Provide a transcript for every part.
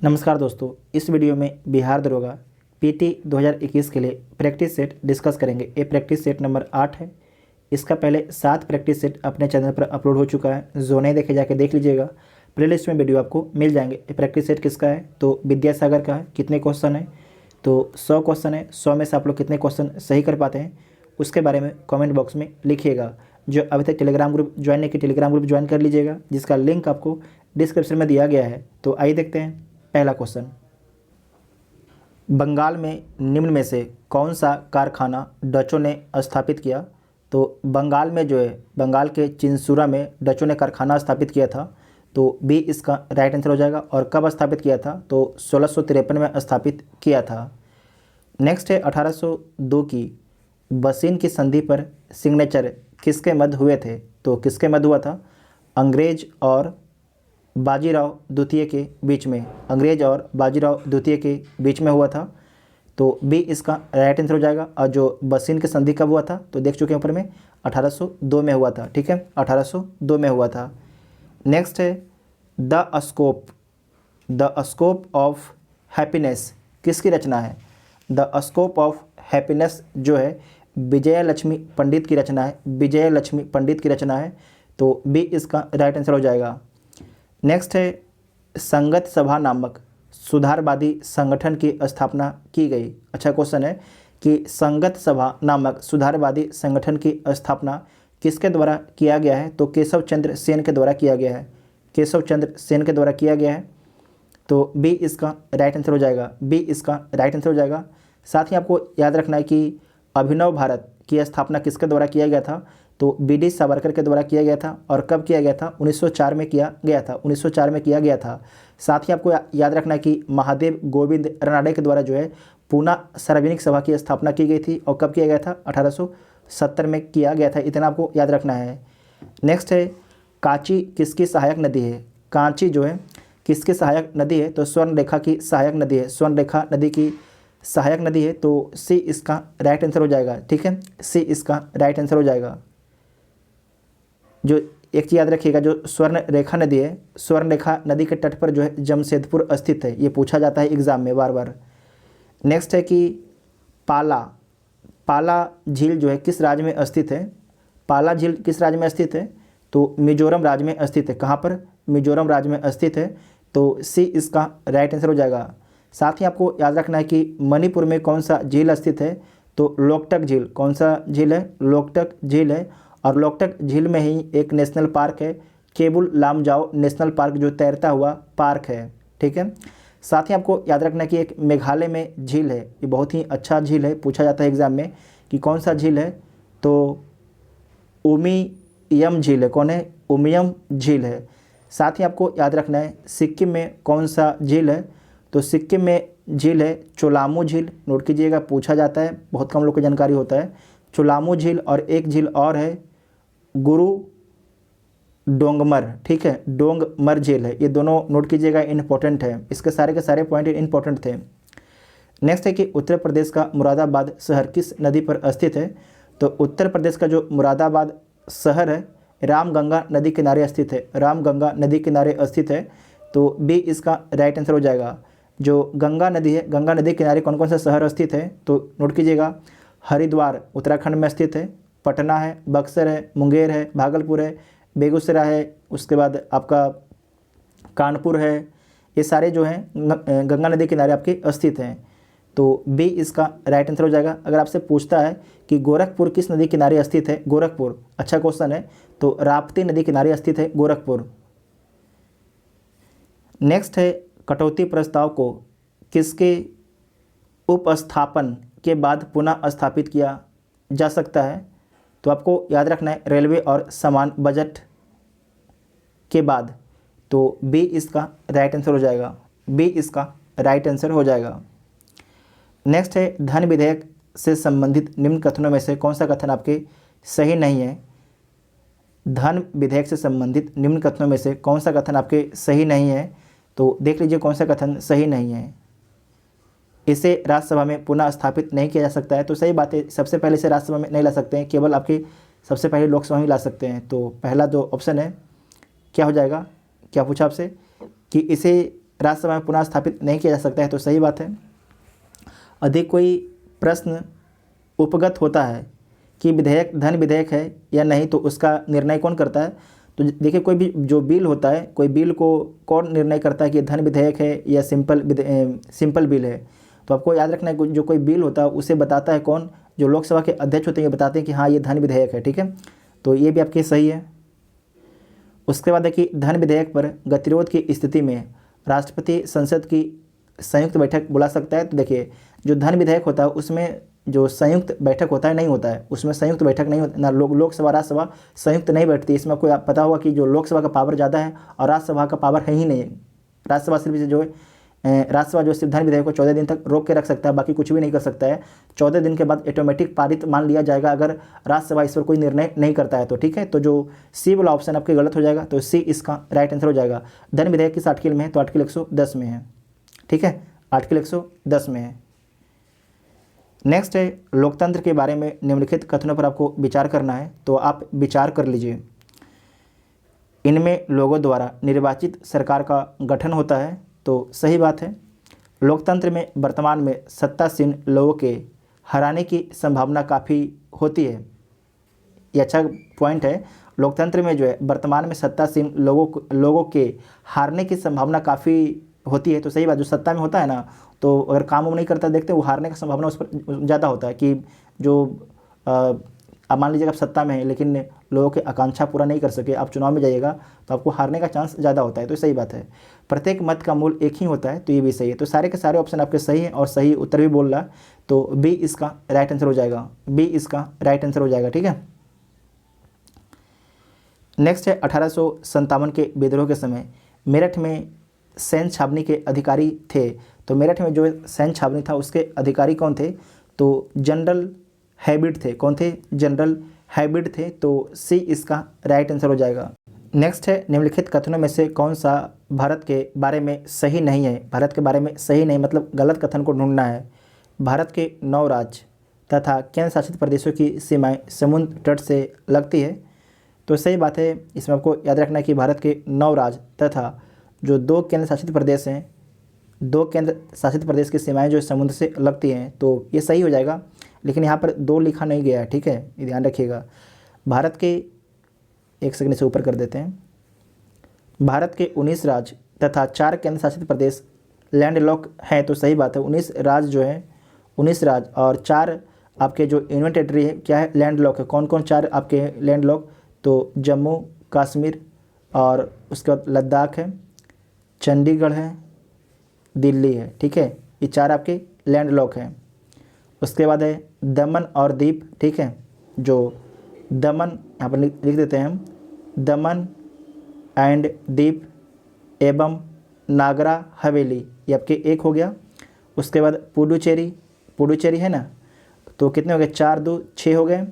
नमस्कार दोस्तों, इस वीडियो में बिहार दरोगा पीटी 2021 के लिए प्रैक्टिस सेट डिस्कस करेंगे। ये प्रैक्टिस सेट नंबर 8 है। इसका पहले 7 प्रैक्टिस सेट अपने चैनल पर अपलोड हो चुका है, जो नहीं देखे जाके देख लीजिएगा। प्लेलिस्ट में वीडियो आपको मिल जाएंगे। ये प्रैक्टिस सेट किसका है तो विद्यासागर का है। कितने क्वेश्चन है तो 100 क्वेश्चन है। 100 में से आप लोग कितने क्वेश्चन सही कर पाते हैं उसके बारे में कमेंट बॉक्स में लिखिएगा। जो अभी तक टेलीग्राम ग्रुप ज्वाइन नहीं किया, टेलीग्राम ग्रुप ज्वाइन कर लीजिएगा, जिसका लिंक आपको डिस्क्रिप्शन में दिया गया है। तो आइए देखते हैं पहला क्वेश्चन। बंगाल में निम्न में से कौन सा कारखाना डचों ने स्थापित किया? तो बंगाल में जो है, बंगाल के चिंसुरा में डचों ने कारखाना स्थापित किया था। तो बी इसका राइट आंसर हो जाएगा। और कब स्थापित किया था तो 1653 में स्थापित किया था। नेक्स्ट है 1802 की बसीन की संधि पर सिग्नेचर किसके मध्य हुए थे? तो किसके मध्य हुआ था? अंग्रेज और बाजीराव द्वितीय के बीच में। अंग्रेज और बाजीराव द्वितीय के बीच में हुआ था। तो बी इसका राइट आंसर हो जाएगा। और जो बसीन की संधि कब हुआ था तो देख चुके हैं ऊपर में, 1802 में हुआ था। ठीक है, 1802 में हुआ था। नेक्स्ट है द स्कोप ऑफ हैप्पीनेस किसकी रचना है? द स्कोप ऑफ हैप्पीनेस जो है विजय लक्ष्मी पंडित की रचना है। विजय लक्ष्मी पंडित की रचना है। तो बी इसका राइट आंसर हो जाएगा। नेक्स्ट है संगत सभा नामक सुधारवादी संगठन की स्थापना की गई। अच्छा क्वेश्चन है कि संगत सभा नामक सुधारवादी संगठन की स्थापना किसके द्वारा किया गया है? तो केशव चंद्र सेन के द्वारा किया गया है। केशव चंद्र सेन के द्वारा किया गया है। तो बी इसका राइट आंसर हो जाएगा। बी इसका राइट आंसर हो जाएगा। साथ ही आपको याद रखना है कि अभिनव भारत की स्थापना किसके द्वारा किया गया था? तो बी.डी. सावरकर के द्वारा किया गया था। और कब किया गया था? 1904 में किया गया था। 1904 में किया गया था। साथ ही आपको याद रखना है कि महादेव गोविंद रानडे के द्वारा जो है पूना सार्वजनिक सभा की स्थापना की गई थी। और कब किया गया था? 1870 में किया गया था। इतना आपको याद रखना है। नेक्स्ट है कांची किसकी सहायक नदी है? कांची जो है किसकी सहायक नदी है? तो स्वर्णरेखा की सहायक नदी है। स्वर्णरेखा नदी की सहायक नदी है। तो सी इसका राइट आंसर हो जाएगा। ठीक है, सी इसका राइट आंसर हो जाएगा। जो एक चीज़ याद रखिएगा, जो स्वर्ण रेखा नदी है, स्वर्ण रेखा नदी के तट पर जो है जमशेदपुर स्थित है। ये पूछा जाता है एग्जाम में बार बार। नेक्स्ट है कि पाला झील जो है किस राज्य में स्थित है? पाला झील किस राज्य में स्थित है? तो मिजोरम राज्य में स्थित है। कहाँ पर? मिजोरम राज्य में स्थित है। तो सी इसका राइट आंसर हो जाएगा। साथ ही आपको याद रखना है कि मणिपुर में कौन सा झील स्थित है? तो लोकटक झील। कौन सा झील है? लोकटक झील है। और लोकटक झील में ही एक नेशनल पार्क है, केबुल लामजाओ नेशनल पार्क, जो तैरता हुआ पार्क है। ठीक है। साथ ही आपको याद रखना है कि एक मेघालय में झील है। ये बहुत ही अच्छा झील है, पूछा जाता है एग्जाम में कि कौन सा झील है? तो उमियम झील है। कौन है? उमियम झील है। साथ ही आपको याद रखना है सिक्किम में कौन सा झील है? तो सिक्किम में झील है चोलामू झील। नोट कीजिएगा, पूछा जाता है, बहुत कम लोग को जानकारी होता है। चोलामू झील। और एक झील और है गुरु डोंगमर। ठीक है, डोंगमर झील है। ये दोनों नोट कीजिएगा, इंपॉर्टेंट है। इसके सारे के सारे पॉइंट इंपॉर्टेंट थे। नेक्स्ट है कि उत्तर प्रदेश का मुरादाबाद शहर किस नदी पर स्थित है? तो उत्तर प्रदेश का जो मुरादाबाद शहर है रामगंगा नदी किनारे स्थित है। रामगंगा नदी किनारे स्थित है। तो बी इसका राइट आंसर हो जाएगा। जो गंगा नदी है, गंगा नदी किनारे कौन कौन सा शहर स्थित है? तो नोट कीजिएगा, हरिद्वार उत्तराखंड में स्थित है, पटना है, बक्सर है, मुंगेर है, भागलपुर है, बेगूसराय है, उसके बाद आपका कानपुर है। ये सारे जो हैं गंगा नदी किनारे आपके स्थित हैं। तो बी इसका राइट आंसर हो जाएगा। अगर आपसे पूछता है कि गोरखपुर किस नदी किनारे स्थित है? गोरखपुर, अच्छा क्वेश्चन है। तो राप्ती नदी किनारे स्थित है गोरखपुर। नेक्स्ट है कटौती प्रस्ताव को किसके उपस्थापन के बाद पुनः स्थापित किया जा सकता है? तो आपको याद रखना है रेलवे और समान बजट के बाद। तो बी इसका राइट आंसर हो जाएगा। बी इसका राइट आंसर हो जाएगा। नेक्स्ट है धन विधेयक से संबंधित निम्न कथनों में से कौन सा कथन आपके सही नहीं है? धन विधेयक से संबंधित निम्न कथनों में से कौन सा कथन आपके सही नहीं है? तो देख लीजिए कौन सा कथन सही नहीं है। इसे राज्यसभा में पुनः स्थापित नहीं किया जा सकता है। तो सही बात है, सबसे पहले इसे राज्यसभा में नहीं ला सकते हैं, केवल आपके सबसे पहले लोकसभा में ला सकते हैं। तो पहला जो ऑप्शन है क्या हो जाएगा? क्या पूछा आपसे कि इसे राज्यसभा में पुनः स्थापित नहीं किया जा सकता है, तो सही बात है। अधिक कोई प्रश्न उपगत होता है कि विधेयक धन विधेयक है या नहीं, तो उसका निर्णय कौन करता है? तो देखिए, कोई भी जो बिल होता है, कोई बिल को कौन निर्णय करता है कि धन विधेयक है या सिंपल बिल है? तो आपको याद रखना है, जो कोई बिल होता है उसे बताता है कौन? जो लोकसभा के अध्यक्ष होते हैं, ये बताते हैं कि हाँ ये धन विधेयक है, ठीक है। तो ये भी आपके सही है। उसके बाद देखिए, धन विधेयक पर गतिरोध की स्थिति में राष्ट्रपति संसद की संयुक्त बैठक बुला सकता है। तो देखिए, जो धन विधेयक होता है उसमें जो संयुक्त बैठक होता है नहीं होता है, उसमें संयुक्त बैठक नहीं होता ना, लोकसभा राज्यसभा संयुक्त नहीं बैठती। इसमें आपको पता होगा कि जो लोकसभा का पावर ज़्यादा है और राज्यसभा का पावर है ही नहीं। राज्यसभा सिर्फ सिर्फ धन विधेयक को 14 दिन तक रोक के रख सकता है, बाकी कुछ भी नहीं कर सकता है। 14 दिन के बाद ऑटोमेटिक पारित मान लिया जाएगा अगर राज्यसभा इस पर कोई निर्णय नहीं करता है, तो ठीक है। तो जो सी वाला ऑप्शन आपके गलत हो जाएगा, तो सी इसका राइट आंसर हो जाएगा। धन विधेयक किस आर्टिकल में है? तो आर्टिकल 110 में है, ठीक है, आर्टिकल 110 में है। नेक्स्ट है, लोकतंत्र के बारे में निम्नलिखित कथनों पर आपको विचार करना है, तो आप विचार कर लीजिए। इनमें लोगों द्वारा निर्वाचित सरकार का गठन होता है, तो सही बात है। लोकतंत्र में वर्तमान में सत्तासीन लोगों के हराने की संभावना काफ़ी होती है। ये अच्छा पॉइंट है। लोकतंत्र में जो है वर्तमान में सत्तासीन लोगों के हारने की संभावना काफ़ी होती है, तो सही बात। जो सत्ता में होता है ना, तो अगर काम नहीं करता देखते, वो हारने की संभावना उस पर ज़्यादा होता है। कि जो अब मान लीजिए आप सत्ता में है लेकिन लोगों की आकांक्षा पूरा नहीं कर सके, आप चुनाव में जाइएगा तो आपको हारने का चांस ज़्यादा होता है, तो सही बात है। प्रत्येक मत का मूल एक ही होता है, तो ये भी सही है। तो सारे के सारे ऑप्शन आपके सही हैं और सही उत्तर भी बोल रहा है, तो बी इसका राइट आंसर हो जाएगा। बी इसका राइट आंसर हो जाएगा, ठीक है। नेक्स्ट है, 1857 के विद्रोह के समय मेरठ में सैन्य छावनी के अधिकारी थे। तो मेरठ में जो सैन्य छावनी था उसके अधिकारी कौन थे? तो जनरल हैबिट थे। कौन थे? जनरल हैबिट थे। तो सी इसका राइट आंसर हो जाएगा। नेक्स्ट है, निम्नलिखित कथनों में से कौन सा भारत के बारे में सही नहीं है? भारत के बारे में सही नहीं मतलब गलत कथन को ढूंढना है। भारत के 9 राज्य तथा केंद्र शासित प्रदेशों की सीमाएं समुद्र तट से लगती है, तो सही बात है। इसमें आपको याद रखना है कि भारत के 9 राज्य तथा जो 2 केंद्र शासित प्रदेश हैं, 2 केंद्र शासित प्रदेश की सीमाएं जो समुद्र से लगती हैं, तो ये सही हो जाएगा। लेकिन यहाँ पर 2 लिखा नहीं गया है, ठीक है, ये ध्यान रखिएगा। भारत के, एक सेकंड से ऊपर कर देते हैं, भारत के 19 राज्य तथा 4 केंद्र शासित प्रदेश लैंडलॉक हैं, तो सही बात है। 19 राज्य जो है, 19 राज्य और 4 आपके जो यूनियन टेरिटरी है क्या है? लैंडलॉक है। कौन कौन 4 आपके लैंडलॉक? तो जम्मू कश्मीर और उसके बाद लद्दाख है, चंडीगढ़ है, दिल्ली है, ठीक है, ये 4 आपके लैंडलॉक हैं। उसके बाद है दमन और दीप, ठीक है, जो दमन यहाँ पर लिख देते हैं हम, दमन एंड दीप एवं नागरा हवेली, ये आपके एक हो गया। उसके बाद पुडुचेरी है ना, तो कितने हो गए? 4 2 6 हो गए।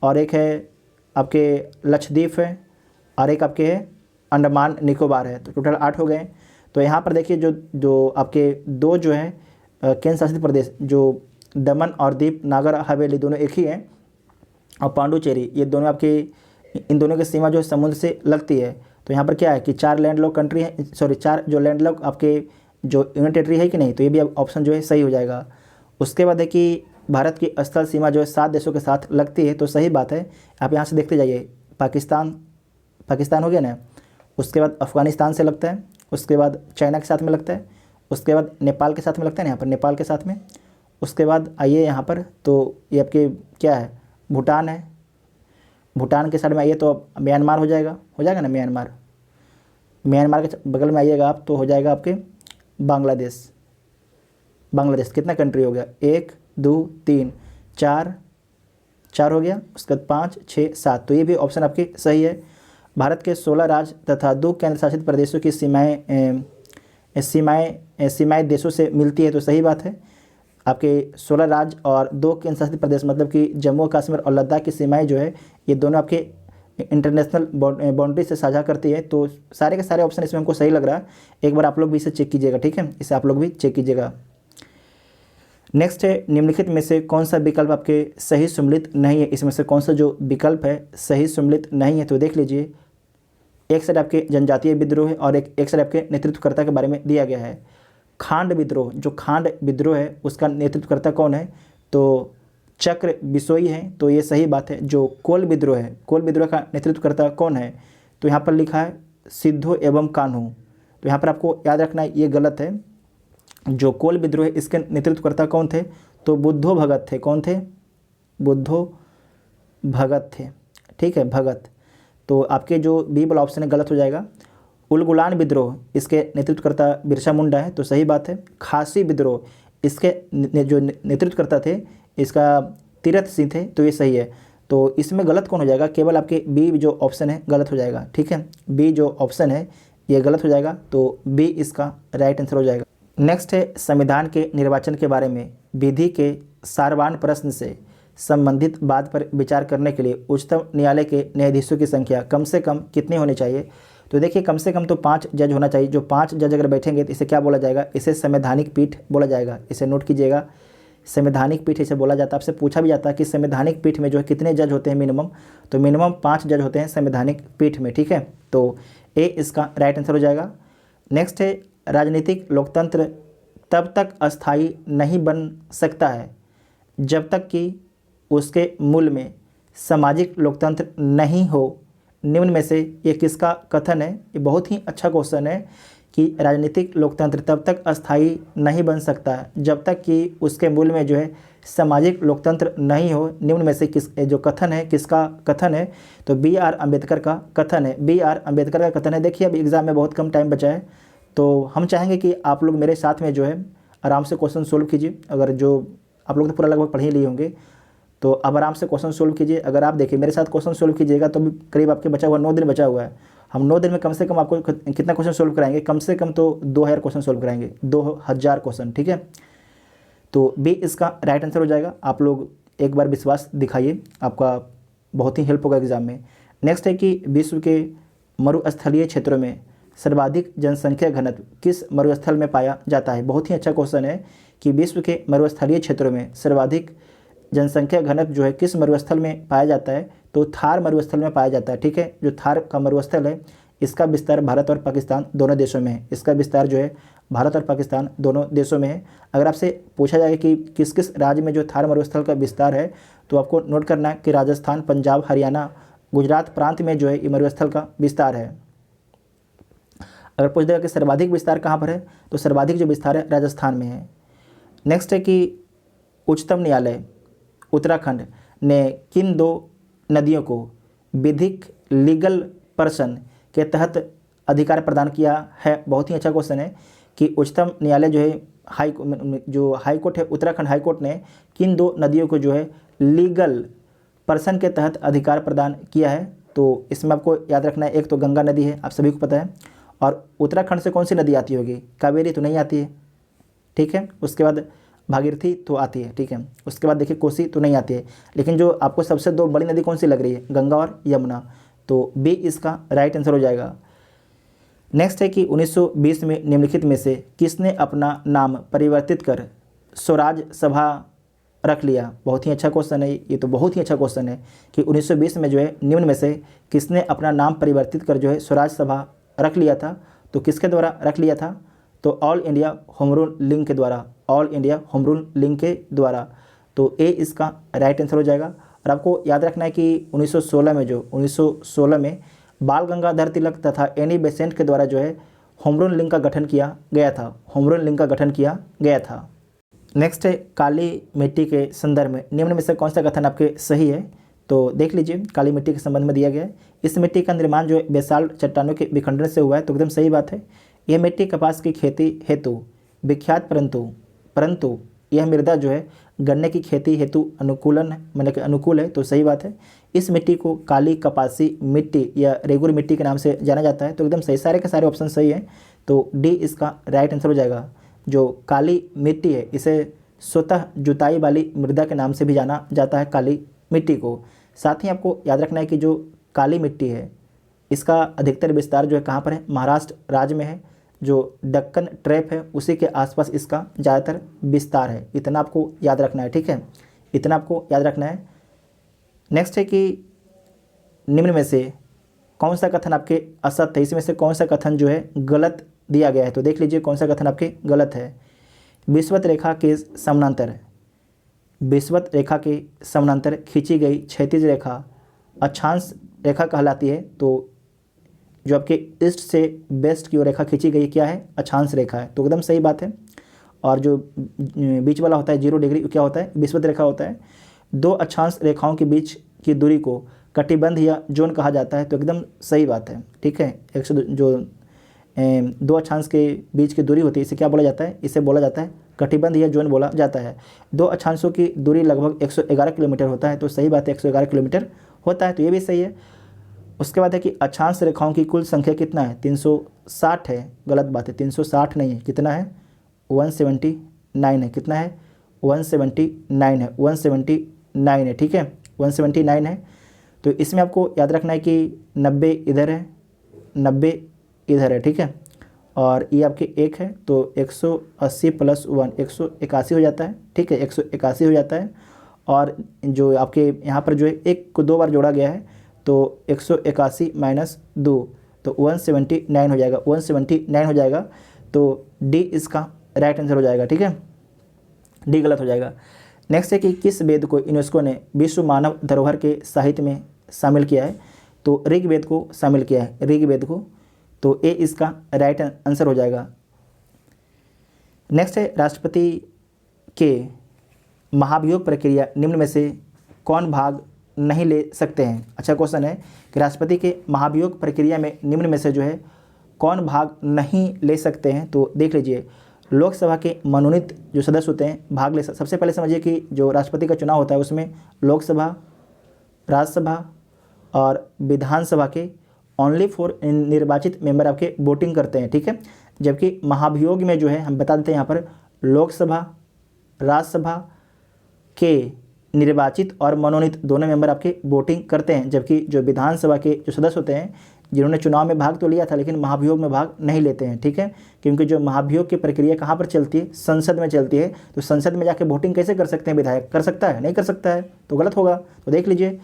और एक है आपके लक्षद्वीप है, और एक आपके है अंडमान निकोबार है, तो टोटल 8 हो गए। तो यहाँ पर देखिए, जो आपके 2 जो है केंद्र शासित प्रदेश, जो दमन और दीप नागर हवेली दोनों एक ही हैं, और पांडुचेरी, ये दोनों आपके, इन दोनों की सीमा जो है समुद्र से लगती है। तो यहाँ पर क्या है कि 4 लैंडलॉक कंट्री है, 4 जो लैंडलॉक आपके जो यूनियन टेरिटरी है कि नहीं, तो ये भी ऑप्शन जो है सही हो जाएगा। उसके बाद है कि भारत की स्थल सीमा जो है 7 देशों के साथ लगती है, तो सही बात है। आप यहाँ से देखते जाइए, पाकिस्तान हो गया ना, उसके बाद अफ़गानिस्तान से लगता है, उसके बाद चाइना के साथ में लगता है, उसके बाद नेपाल के साथ में लगता है ना, यहाँ पर नेपाल के साथ में। उसके बाद आइए यहाँ पर, तो ये आपके क्या है? भूटान है। भूटान के साइड में आइए तो म्यांमार हो जाएगा ना, म्यांमार के बगल में आइएगा आप तो हो जाएगा आपके बांग्लादेश। कितना कंट्री हो गया? 1 2 3 4 हो गया। उसके बाद 5 6 7, तो ये भी ऑप्शन आपकी सही है। भारत के 16 राज्य तथा 2 केंद्र शासित प्रदेशों की सीमाएँ देशों से मिलती है, तो सही बात है। आपके 16 राज्य और 2 केंद्र शासित प्रदेश मतलब कि जम्मू कश्मीर और लद्दाख की सीमाएं जो है, ये दोनों आपके इंटरनेशनल बाउंड्री से साझा करती है। तो सारे के सारे ऑप्शन इसमें हमको सही लग रहा है। एक बार आप लोग भी इसे चेक कीजिएगा, ठीक है, इसे आप लोग भी चेक कीजिएगा। नेक्स्ट है, निम्नलिखित में से कौन सा विकल्प आपके सही सम्मिलित नहीं है? इसमें से कौन सा जो विकल्प है सही सम्मिलित नहीं है? तो देख लीजिए, एक साइड आपके जनजातीय विद्रोह है और एक साइड आपके नेतृत्वकर्ता के बारे में दिया गया है। खांड विद्रोह, जो खांड विद्रोह है उसका नेतृत्वकर्ता कौन है, तो चक्र बिसोई है, तो ये सही बात है। जो कोल विद्रोह है, कोल विद्रोह का नेतृत्वकर्ता कौन है, तो यहाँ पर लिखा है सिद्धो एवं कान्हू। तो यहाँ पर आपको याद रखना है, ये गलत है। जो कोल विद्रोह है इसके नेतृत्वकर्ता कौन थे, तो बुद्धो भगत थे। कौन थे, बुद्धो भगत थे। ठीक है, भगत। तो आपके जो बी वाला ऑप्शन है गलत हो जाएगा। उलगुलान विद्रोह, इसके नेतृत्वकर्ता बिरसा मुंडा है, तो सही बात है। खासी विद्रोह, इसके जो नेतृत्वकर्ता थे इसका तीरथ सिंह थे, तो ये सही है। तो इसमें गलत कौन हो जाएगा, केवल आपके बी जो ऑप्शन है गलत हो जाएगा। ठीक है, बी जो ऑप्शन है ये गलत हो जाएगा, तो बी इसका राइट आंसर हो जाएगा। नेक्स्ट है संविधान के निर्वाचन के बारे में विधि के सारवान प्रश्न से संबंधित बात पर विचार करने के लिए उच्चतम न्यायालय के न्यायाधीशों की संख्या कम से कम कितनी होनी चाहिए। तो देखिए कम से कम तो 5 जज होना चाहिए। जो 5 जज अगर बैठेंगे तो इसे क्या बोला जाएगा, इसे संवैधानिक पीठ बोला जाएगा। इसे नोट कीजिएगा, संवैधानिक पीठ इसे बोला जाता है। आपसे पूछा भी जाता है कि संवैधानिक पीठ में जो है कितने जज होते हैं मिनिमम, तो मिनिमम 5 जज होते हैं संवैधानिक पीठ में। ठीक है, तो ए इसका राइट आंसर हो जाएगा। नेक्स्ट है राजनीतिक लोकतंत्र तब तक अस्थायी नहीं बन सकता है जब तक कि उसके मूल में सामाजिक लोकतंत्र नहीं हो। निम्न में से ये किसका कथन है। ये बहुत ही अच्छा क्वेश्चन है कि राजनीतिक लोकतंत्र तब तक अस्थायी नहीं बन सकता है जब तक कि उसके मूल में जो है सामाजिक लोकतंत्र नहीं हो। निम्न में से किस जो कथन है किसका कथन है, तो बी आर अम्बेडकर का कथन है। बी आर अम्बेडकर का कथन है। देखिए अब एग्ज़ाम में बहुत कम टाइम बचा है, तो हम चाहेंगे कि आप लोग मेरे साथ में जो है आराम से क्वेश्चन सोल्व कीजिए। अगर जो आप लोग तो पूरा लगभग पढ़ ही लिए होंगे, तो अब आराम से क्वेश्चन सोल्व कीजिए। अगर आप देखिए मेरे साथ क्वेश्चन सोल्व कीजिएगा तो भी करीब आपके बचा हुआ 9 दिन बचा हुआ है। हम 9 दिन में कम से कम आपको कितना क्वेश्चन सोल्व कराएंगे, कम से कम तो 2000 क्वेश्चन सोल्व कराएंगे, 2000 क्वेश्चन। ठीक है, तो बी इसका राइट आंसर हो जाएगा। आप लोग एक बार विश्वास दिखाइए, आपका बहुत ही हेल्प होगा एग्जाम में। नेक्स्ट है कि विश्व के मरुस्थलीय क्षेत्रों में सर्वाधिक जनसंख्या घनत्व किस मरुस्थल में पाया जाता है। बहुत ही अच्छा क्वेश्चन है कि विश्व के मरुस्थलीय क्षेत्रों में सर्वाधिक जनसंख्या घनत्व जो है किस मरुस्थल में पाया जाता है, तो थार मरुस्थल में पाया जाता है। ठीक है, जो थार का मरुस्थल है इसका विस्तार भारत और पाकिस्तान दोनों देशों में है। इसका विस्तार जो है भारत और पाकिस्तान दोनों देशों में है। अगर आपसे पूछा जाए कि किस किस राज्य में जो थार मरुस्थल का विस्तार है, तो आपको नोट करना है कि राजस्थान, पंजाब, हरियाणा, गुजरात प्रांत में जो है ये मरुस्थल का विस्तार है। अगर पूछ देगा कि सर्वाधिक विस्तार कहाँ पर है, तो सर्वाधिक जो विस्तार है राजस्थान में है। नेक्स्ट है कि उच्चतम न्यायालय उत्तराखंड ने किन 2 नदियों को विधिक लीगल पर्सन के तहत अधिकार प्रदान किया है। बहुत ही अच्छा क्वेश्चन है कि उच्चतम न्यायालय जो है हाईकोर्ट है, उत्तराखंड हाईकोर्ट ने किन 2 नदियों को जो है लीगल पर्सन के तहत अधिकार प्रदान किया है। तो इसमें आपको याद रखना है, एक तो गंगा नदी है, आप सभी को पता है, और उत्तराखंड से कौन सी नदी आती होगी, कावेरी तो नहीं आती है। ठीक है, उसके बाद भागीरथी तो आती है। ठीक है, उसके बाद देखिए कोसी तो नहीं आती है, लेकिन जो आपको सबसे 2 बड़ी नदी कौन सी लग रही है, गंगा और यमुना, तो बी इसका राइट आंसर हो जाएगा। नेक्स्ट है कि 1920 में निम्नलिखित में से किसने अपना नाम परिवर्तित कर स्वराज सभा रख लिया। बहुत ही अच्छा क्वेश्चन है, ये तो बहुत ही अच्छा क्वेश्चन है कि 1920 में जो है निम्न में से किसने अपना नाम परिवर्तित कर जो है स्वराज सभा रख लिया था। तो किसके द्वारा रख लिया था, तो all India home rule league के द्वारा, all India home rule league के द्वारा। तो ए इसका राइट आंसर हो जाएगा। और आपको याद रखना है कि 1916 में बाल गंगाधर तिलक तथा एनी बेसेंट के द्वारा जो है होम रूल लीग का गठन किया गया था, होम रूल लीग का गठन किया गया था। नेक्स्ट है काली मिट्टी के संदर्भ में निम्न में से कौन सा कथन आपके सही है। तो देख लीजिए, काली मिट्टी के संबंध में दिया गया है, इस मिट्टी का निर्माण जो है बेसाल्ट चट्टानों के विखंडन से हुआ है। तो एकदम सही बात है। यह मिट्टी कपास की खेती हेतु विख्यात परंतु यह मृदा जो है गन्ने की खेती हेतु अनुकूल है। तो सही बात है। इस मिट्टी को काली कपासी मिट्टी या रेगुर मिट्टी के नाम से जाना जाता है। तो एकदम सही, सारे के सारे ऑप्शन सही हैं। तो डी इसका राइट आंसर हो जाएगा। जो काली मिट्टी है इसे स्वतः जुताई वाली मृदा के नाम से भी जाना जाता है, काली मिट्टी को। साथ ही आपको याद रखना है कि जो काली मिट्टी है इसका अधिकतर विस्तार जो है कहाँ पर है, महाराष्ट्र राज्य में है। जो दक्कन ट्रैप है उसी के आसपास इसका ज़्यादातर विस्तार है। इतना आपको याद रखना है। ठीक है, इतना आपको याद रखना है। नेक्स्ट है कि निम्न में से कौन सा कथन आपके असत्य है, इसमें से कौन सा कथन जो है गलत दिया गया है, तो देख लीजिए कौन सा कथन आपके गलत है। विषुवत रेखा के समानांतर, विषुवत रेखा के समानांतर खींची गई क्षैतिज रेखा अक्षांश रेखा कहलाती है। तो जो आपके ईस्ट से वेस्ट की ओर रेखा खींची गई क्या है, अक्षांश रेखा है, तो एकदम सही बात है। और जो बीच वाला होता है 0 डिग्री क्या होता है, विषुवत रेखा होता है। दो अक्षांश रेखाओं के बीच की दूरी को कटिबंध या जोन कहा जाता है, तो एकदम सही बात है। ठीक है, 102 जो दो अक्षांश के बीच की दूरी होती है इसे क्या बोला जाता है, इसे बोला जाता है कटिबंध या जोन बोला जाता है। दो अक्षांशों की दूरी लगभग 111 किलोमीटर होता है, तो सही बात है 111 किलोमीटर होता है, तो ये भी सही है। उसके बाद है कि अक्षांश रेखाओं की कुल संख्या कितना है, 360 है, गलत बात है, 360 नहीं है, कितना है 179 है, कितना है 179 है, 179 है। ठीक है, 179 है। तो इसमें आपको याद रखना है कि 90 इधर है, 90 इधर है। ठीक है, और ये आपके 1 है, तो 180 + 1 181 हो जाता है। ठीक है, 181 हो जाता है। और जो आपके यहाँ पर जो है 1 को 2 बार जोड़ा गया है, तो 181 - 2, तो 179 हो जाएगा, 179 हो जाएगा। तो डी इसका राइट आंसर हो जाएगा। ठीक है, डी गलत हो जाएगा। नेक्स्ट है कि किस वेद को यूनेस्को ने विश्व मानव धरोहर के साहित्य में शामिल किया है, तो ऋग्वेद को शामिल किया है, ऋग्वेद को, तो ए इसका राइट आंसर हो जाएगा। नेक्स्ट है राष्ट्रपति के महाभियोग प्रक्रिया निम्न में से कौन भाग नहीं ले सकते हैं। अच्छा क्वेश्चन है कि राष्ट्रपति के महाभियोग प्रक्रिया में निम्न में से जो है कौन भाग नहीं ले सकते हैं, तो देख लीजिए लोकसभा के मनोनीत जो सदस्य होते हैं भाग ले सबसे पहले समझिए कि जो राष्ट्रपति का चुनाव होता है उसमें लोकसभा, राज्यसभा और विधानसभा के ओनली फॉर निर्वाचित मेंबर आपके वोटिंग करते हैं। ठीक है, जबकि महाभियोग में जो है हम बता देते हैं यहाँ पर लोकसभा, राज्यसभा के निर्वाचित और मनोनीत दोनों मेंबर आपके वोटिंग करते हैं, जबकि जो विधानसभा के जो सदस्य होते हैं जिन्होंने चुनाव में भाग तो लिया था लेकिन महाभियोग में भाग नहीं लेते हैं। ठीक है, क्योंकि जो महाभियोग की प्रक्रिया कहाँ पर चलती है, संसद में चलती है, तो संसद में जाके वोटिंग कैसे कर सकते हैं, विधायक कर सकता है, नहीं कर सकता है, तो गलत होगा। तो देख लीजिए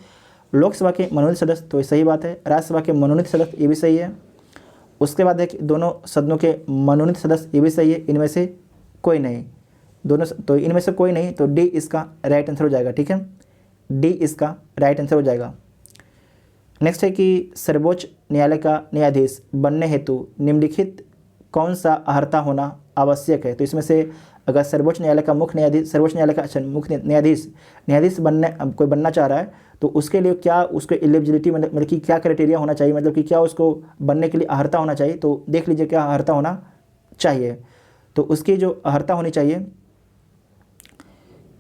लोकसभा के मनोनीत सदस्य, तो सही बात है। राज्यसभा के मनोनीत सदस्य, ये भी सही है। उसके बाद है कि दोनों सदनों के मनोनीत सदस्य, ये भी सही है। इनमें से कोई नहीं, दोनों, तो इनमें से कोई नहीं, तो डी इसका राइट आंसर हो जाएगा। ठीक है, डी इसका राइट आंसर हो जाएगा। नेक्स्ट है कि सर्वोच्च न्यायालय का न्यायाधीश बनने हेतु निम्नलिखित कौन सा अर्हता होना आवश्यक है, तो इसमें से अगर सर्वोच्च न्यायालय का मुख्य न्यायाधीश, सर्वोच्च न्यायालय का मुख्य न्यायाधीश बनने कोई बनना चाह रहा है, तो उसके लिए क्या उसको एलिजिबिलिटी मतलब कि क्या क्राइटेरिया होना चाहिए, मतलब कि क्या उसको बनने के लिए अर्हता होना चाहिए, तो देख लीजिए क्या अर्हता होना चाहिए। तो उसकी जो अर्हता होनी चाहिए,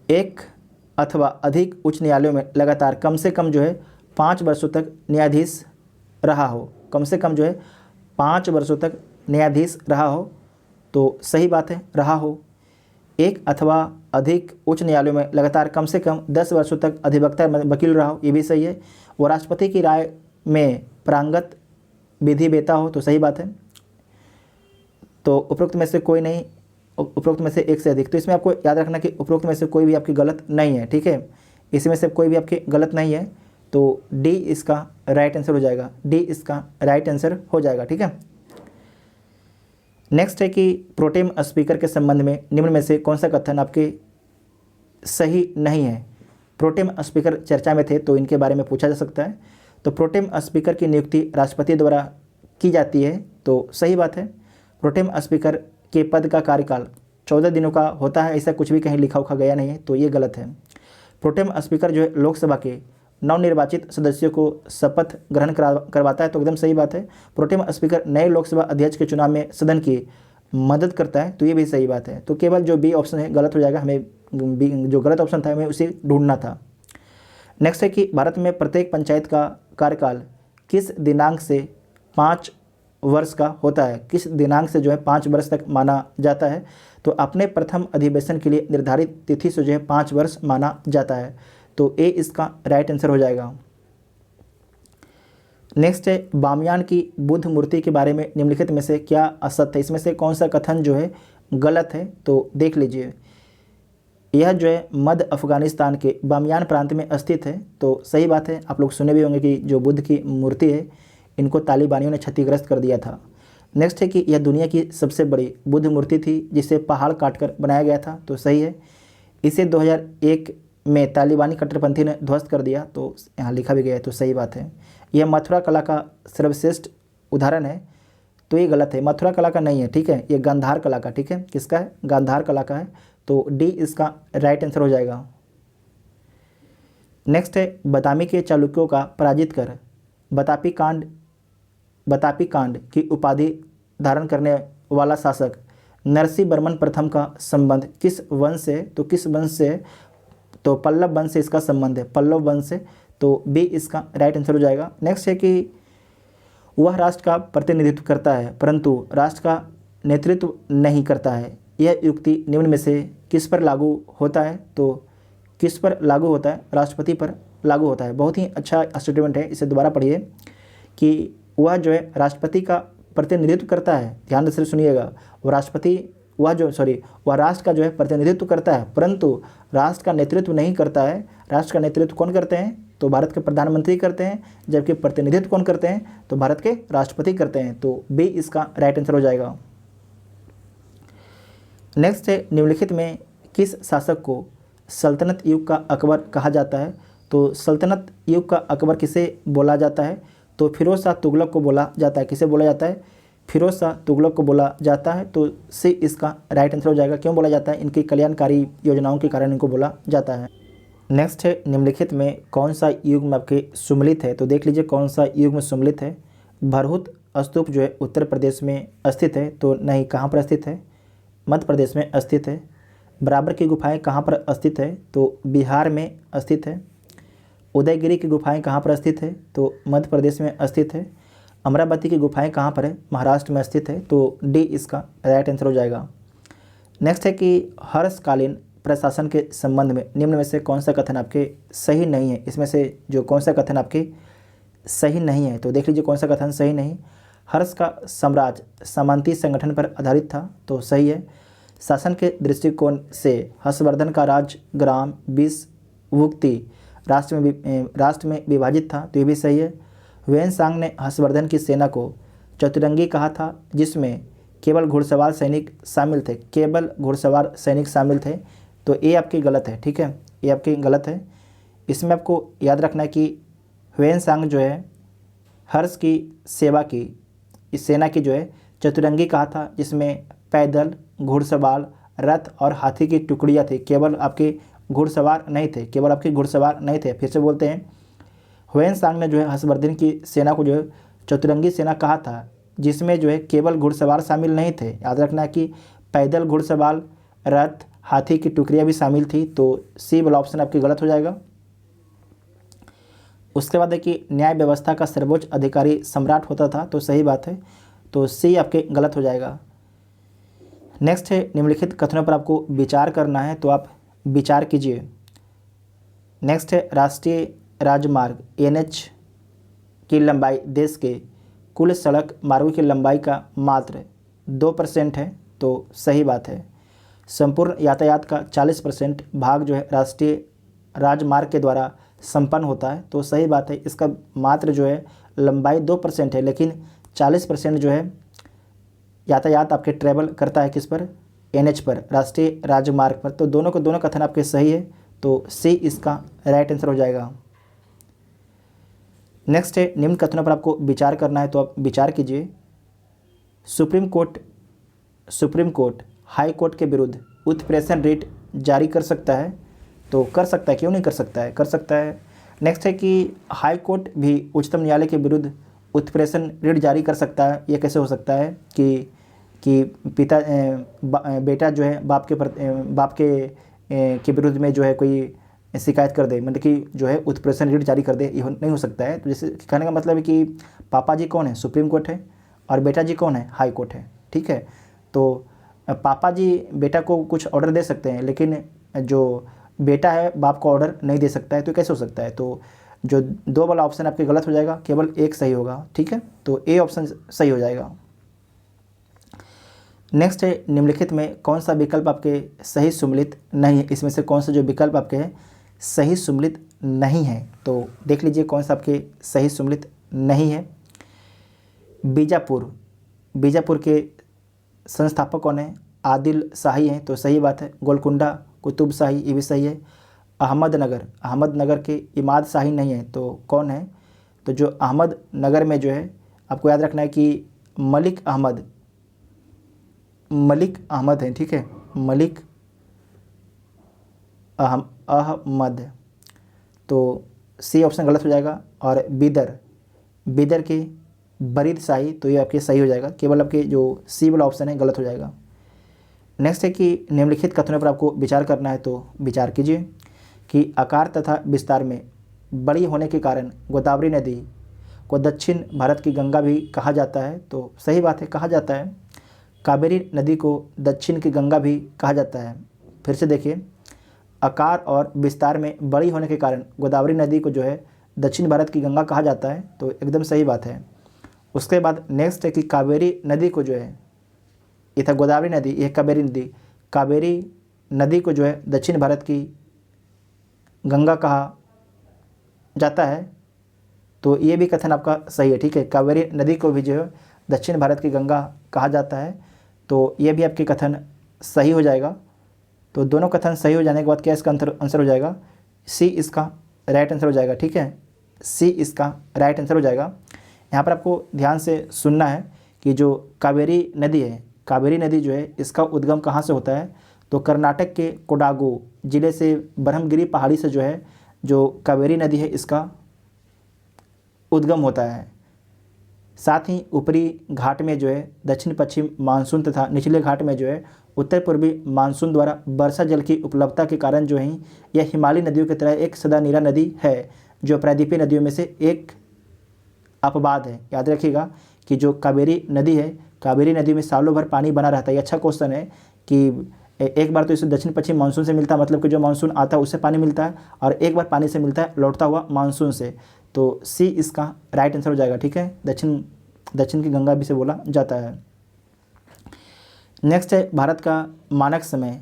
एक अथवा अधिक उच्च न्यायालयों में लगातार कम से कम जो है 5 वर्षों तक न्यायाधीश रहा हो, कम से कम जो है 5 वर्षों तक न्यायाधीश रहा हो, तो सही बात है, रहा हो। एक अथवा अधिक उच्च न्यायालयों में लगातार कम से कम 10 वर्षों तक अधिवक्ता वकील रहा हो, ये भी सही है। वो राष्ट्रपति की राय में प्रांगत विधि वेता हो, तो सही बात है। तो उपरोक्त में से कोई नहीं, उपरोक्त में से एक से अधिक, तो इसमें आपको याद रखना कि उपरोक्त में से कोई भी आपकी गलत नहीं है। ठीक है, इसमें से कोई भी आपकी गलत नहीं है, तो डी इसका राइट आंसर हो जाएगा, डी इसका राइट आंसर हो जाएगा। ठीक है, नेक्स्ट है कि प्रोटेम स्पीकर के संबंध में निम्न में से कौन सा कथन आपके सही नहीं है। प्रोटेम स्पीकर चर्चा में थे तो इनके बारे में पूछा जा सकता है। तो प्रोटेम स्पीकर की नियुक्ति राष्ट्रपति द्वारा की जाती है, तो सही बात है। प्रोटेम स्पीकर के पद का कार्यकाल 14 दिनों का होता है, ऐसा कुछ भी कहीं लिखा उखा गया नहीं है, तो ये गलत है। प्रोटेम स्पीकर जो है लोकसभा के नवनिर्वाचित सदस्यों को शपथ ग्रहण करवाता है, तो एकदम सही बात है। प्रोटेम स्पीकर नए लोकसभा अध्यक्ष के चुनाव में सदन की मदद करता है, तो ये भी सही बात है। तो केवल जो बी ऑप्शन है गलत हो जाएगा, हमें बी जो गलत ऑप्शन था हमें उसे ढूंढना था। नेक्स्ट है कि भारत में प्रत्येक पंचायत का कार्यकाल किस दिनांक से 5 वर्ष का होता है, किस दिनांक से जो है 5 वर्ष तक माना जाता है। तो अपने प्रथम अधिवेशन के लिए निर्धारित तिथि से जो है 5 वर्ष माना जाता है, तो ए इसका राइट आंसर हो जाएगा। नेक्स्ट है बामियान की बुद्ध मूर्ति के बारे में निम्नलिखित में से क्या असत्य है, इसमें से कौन सा कथन जो है गलत है, तो देख लीजिए। यह जो है मध्य अफगानिस्तान के बामियान प्रांत में स्थित है, तो सही बात है। आप लोग सुने भी होंगे कि जो बुद्ध की मूर्ति है इनको तालिबानियों ने क्षतिग्रस्त कर दिया था। नेक्स्ट है कि यह दुनिया की सबसे बड़ी बुद्ध मूर्ति थी जिसे पहाड़ काटकर बनाया गया था, तो सही है। इसे 2001 में तालिबानी कट्टरपंथी ने ध्वस्त कर दिया, तो यहाँ लिखा भी गया है, तो सही बात है। यह मथुरा कला का सर्वश्रेष्ठ उदाहरण है, तो ये गलत है, मथुरा कला का नहीं है, ठीक है, ये गांधार कला का, ठीक है, किसका है, गांधार कला का है, तो डी इसका राइट आंसर हो जाएगा। नेक्स्ट है बदामी के चालुक्यों का पराजित कर बतापी कांड की उपाधि धारण करने वाला शासक नरसिंह वर्मन प्रथम का संबंध किस वंश से, तो किस वंश से, तो पल्लव वंश से इसका संबंध है, पल्लव वंश से, तो बी इसका राइट आंसर हो जाएगा। नेक्स्ट है कि वह राष्ट्र का प्रतिनिधित्व करता है परंतु राष्ट्र का नेतृत्व नहीं करता है, यह युक्ति निम्न में से किस पर लागू होता है, तो किस पर लागू होता है, राष्ट्रपति पर लागू होता है। बहुत ही अच्छा स्टेटमेंट है, इसे दोबारा पढ़िए कि वह जो है राष्ट्रपति का प्रतिनिधित्व करता है, ध्यान से सुनिएगा, वह राष्ट्र का जो है प्रतिनिधित्व करता है परंतु राष्ट्र का नेतृत्व नहीं करता है। राष्ट्र का नेतृत्व कौन करते हैं, तो भारत के प्रधानमंत्री करते हैं, जबकि प्रतिनिधित्व कौन करते हैं, तो भारत के राष्ट्रपति करते हैं, तो बी इसका राइट आंसर हो जाएगा। नेक्स्ट है निम्नलिखित में किस शासक को सल्तनत युग का अकबर कहा जाता है, तो सल्तनत युग का अकबर किसे बोला जाता है, तो फिरोज शाह तुगलक को बोला जाता है। किसे बोला जाता है, फिरोज शाह तुगलक को बोला जाता है, तो सी इसका राइट आंसर हो जाएगा। क्यों बोला जाता है, इनकी कल्याणकारी योजनाओं के कारण इनको बोला जाता है। नेक्स्ट है निम्नलिखित में कौन सा युग में आपके सुमलित है, तो देख लीजिए कौन सा युग में सुमलित है। भरहुत स्तूप जो है उत्तर प्रदेश में स्थित है, तो नहीं, कहाँ पर स्थित है, मध्य प्रदेश में स्थित है। बराबर की गुफाएं कहाँ पर स्थित है, तो बिहार में स्थित है। उदयगिरी की गुफाएं कहाँ पर स्थित है, तो मध्य प्रदेश में स्थित है। अमरावती की गुफाएं कहाँ पर है, महाराष्ट्र में स्थित है, तो डी इसका राइट आंसर हो जाएगा। नेक्स्ट है कि हर्षकालीन प्रशासन के संबंध में निम्न में से कौन सा कथन आपके सही नहीं है, इसमें से जो कौन सा कथन आपके सही नहीं है, तो देख लीजिए कौन सा कथन सही नहीं। हर्ष का साम्राज्य सामंती संगठन पर आधारित था, तो सही है। शासन के दृष्टिकोण से हर्षवर्धन का राज्य ग्राम 20 भुक्ति राष्ट्र में विभाजित था, तो ये भी सही है। वेनसांग ने हर्षवर्धन की सेना को चतुरंगी कहा था जिसमें केवल घुड़सवार सैनिक शामिल थे, केवल घुड़सवार सैनिक शामिल थे, तो ये आपकी गलत है, ठीक है, ये आपकी गलत है। इसमें आपको याद रखना है कि वेनसांग जो है हर्ष की सेवा की, इस सेना की जो है चतुरंगी कहा था जिसमें पैदल, घुड़सवार, रथ और हाथी की टुकड़ियाँ थी, केवल आपके घुड़सवार नहीं थे, केवल आपके घुड़सवार नहीं थे। फिर से बोलते हैं, ह्वेनसांग ने जो है हर्षवर्धन की सेना को जो है चतुरंगी सेना कहा था जिसमें जो है केवल घुड़सवार शामिल नहीं थे। याद रखना कि पैदल, घुड़सवार, रथ, हाथी की टुकड़ियाँ भी शामिल थी, तो सी वाला ऑप्शन आपकी गलत हो जाएगा। उसके बाद है कि न्याय व्यवस्था का सर्वोच्च अधिकारी सम्राट होता था, तो सही बात है, तो सी आपके गलत हो जाएगा। नेक्स्ट है निम्नलिखित कथनों पर आपको विचार करना है, तो आप विचार कीजिए। नेक्स्ट है राष्ट्रीय राजमार्ग NH की लंबाई देश के कुल सड़क मार्गों की लंबाई का मात्र 2% है, तो सही बात है। संपूर्ण यातायात का 40% भाग जो है राष्ट्रीय राजमार्ग के द्वारा संपन्न होता है, तो सही बात है। इसका मात्र जो है लंबाई 2% है, लेकिन 40% जो है यातायात आपके ट्रैवल करता है किस पर, NH पर, राष्ट्रीय राजमार्ग पर, तो दोनों को दोनों कथन आपके सही है, तो सी इसका राइट आंसर हो जाएगा। नेक्स्ट है निम्न कथनों पर आपको विचार करना है, तो आप विचार कीजिए। सुप्रीम कोर्ट हाई कोर्ट के विरुद्ध उत्प्रेषण रिट जारी कर सकता है, तो कर सकता है, क्यों नहीं कर सकता है, कर सकता है। नेक्स्ट है कि हाई कोर्ट भी उच्चतम न्यायालय के विरुद्ध उत्प्रेषण रिट जारी कर सकता है। ये कैसे हो सकता है कि बेटा जो है बाप के विरुद्ध में जो है कोई शिकायत कर दे, मतलब कि जो है उत्प्रेषण रिट जारी कर दे, ये नहीं हो सकता है। तो जैसे कहने का मतलब है कि पापा जी कौन है, सुप्रीम कोर्ट है, और बेटा जी कौन है, हाई कोर्ट है, ठीक है। तो पापा जी बेटा को कुछ ऑर्डर दे सकते हैं, लेकिन जो बेटा है बाप को ऑर्डर नहीं दे सकता है, तो कैसे हो सकता है। तो जो 2 वाला ऑप्शन आपके गलत हो जाएगा, केवल एक सही होगा, ठीक है, तो ए ऑप्शन सही हो जाएगा। नेक्स्ट है निम्नलिखित में कौन सा विकल्प आपके सही सुमेलित नहीं है, इसमें से कौन सा जो विकल्प आपके सही सुमेलित नहीं है, तो देख लीजिए कौन सा आपके सही सुमेलित नहीं है। बीजापुर, बीजापुर के संस्थापक कौन है? आदिल शाही हैं, तो सही बात है। गोलकुंडा, कुतुब शाही, ये भी सही है। अहमदनगर, अहमदनगर के इमाद शाही नहीं है, तो कौन है? तो जो अहमदनगर में जो है आपको याद रखना है कि मलिक अहमद, मलिक अहमद है, ठीक है, मलिक अहमद, तो सी ऑप्शन गलत हो जाएगा। और बीदर, बीदर के बरीद शाही, तो ये आपके सही हो जाएगा। केवल आपके जो सी वाला ऑप्शन है गलत हो जाएगा। नेक्स्ट है कि निम्नलिखित कथनों पर आपको विचार करना है, तो विचार कीजिए कि आकार तथा विस्तार में बड़ी होने के कारण गोदावरी नदी को दक्षिण भारत की गंगा भी कहा जाता है, तो सही बात है, कहा जाता है। कावेरी नदी को दक्षिण की गंगा भी कहा जाता है। फिर से देखिए, आकार और विस्तार में बड़ी होने के कारण गोदावरी नदी को जो है दक्षिण भारत की गंगा कहा जाता है, तो एकदम सही बात है। उसके बाद नेक्स्ट है कि कावेरी नदी को जो है, ये था गोदावरी नदी, ये कावेरी नदी, कावेरी नदी को जो है दक्षिण भारत की गंगा कहा जाता है, तो ये भी कथन आपका सही है, ठीक है। कावेरी नदी को भी जो है दक्षिण भारत की गंगा कहा जाता है, तो ये भी आपके कथन सही हो जाएगा। तो दोनों कथन सही हो जाने के बाद क्या इसका आंसर हो जाएगा? सी इसका राइट आंसर हो जाएगा, ठीक है, सी इसका राइट आंसर हो जाएगा। यहाँ पर आपको ध्यान से सुनना है कि जो कावेरी नदी है, कावेरी नदी जो है इसका उद्गम कहाँ से होता है? तो कर्नाटक के कोडागु जिले से ब्रह्मगिरी पहाड़ी से जो है जो कावेरी नदी है इसका उद्गम होता है। साथ ही ऊपरी घाट में जो है दक्षिण पश्चिम मानसून तथा निचले घाट में जो है उत्तर पूर्वी मानसून द्वारा वर्षा जल की उपलब्धता के कारण जो है यह हिमालयी नदियों की तरह एक सदा नीरा नदी है, जो प्रायद्वीपीय नदियों में से एक अपवाद है। याद रखिएगा कि जो कावेरी नदी है, कावेरी नदी में सालों भर पानी बना रहता है। ये अच्छा क्वेश्चन है कि एक बार तो इसे दक्षिण पश्चिम मानसून से मिलता है, मतलब कि जो मानसून आता है उससे पानी मिलता है, और एक बार पानी से मिलता है लौटता हुआ मानसून से, तो सी इसका राइट आंसर हो जाएगा, ठीक है। दक्षिण की गंगा भी से बोला जाता है। नेक्स्ट है, भारत का मानक समय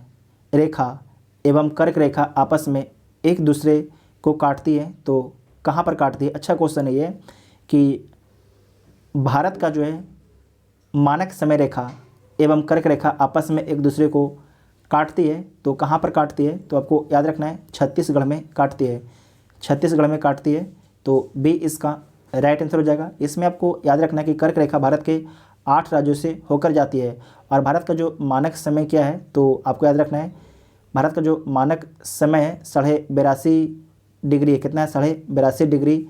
रेखा एवं कर्क रेखा आपस में एक दूसरे को काटती है, तो कहाँ पर काटती है? अच्छा क्वेश्चन है ये कि भारत का जो है मानक समय रेखा एवं कर्क रेखा आपस में एक दूसरे को काटती है, तो कहाँ पर काटती है? तो आपको याद रखना है छत्तीसगढ़ में काटती है, छत्तीसगढ़ में काटती है, तो बी इसका राइट आंसर हो जाएगा। इसमें आपको याद रखना है कि कर्क रेखा भारत के 8 राज्यों से होकर जाती है, और भारत का जो मानक समय क्या है, तो आपको याद रखना है भारत का जो मानक समय है 82.5 डिग्री है। कितना है? 82.5 डिग्री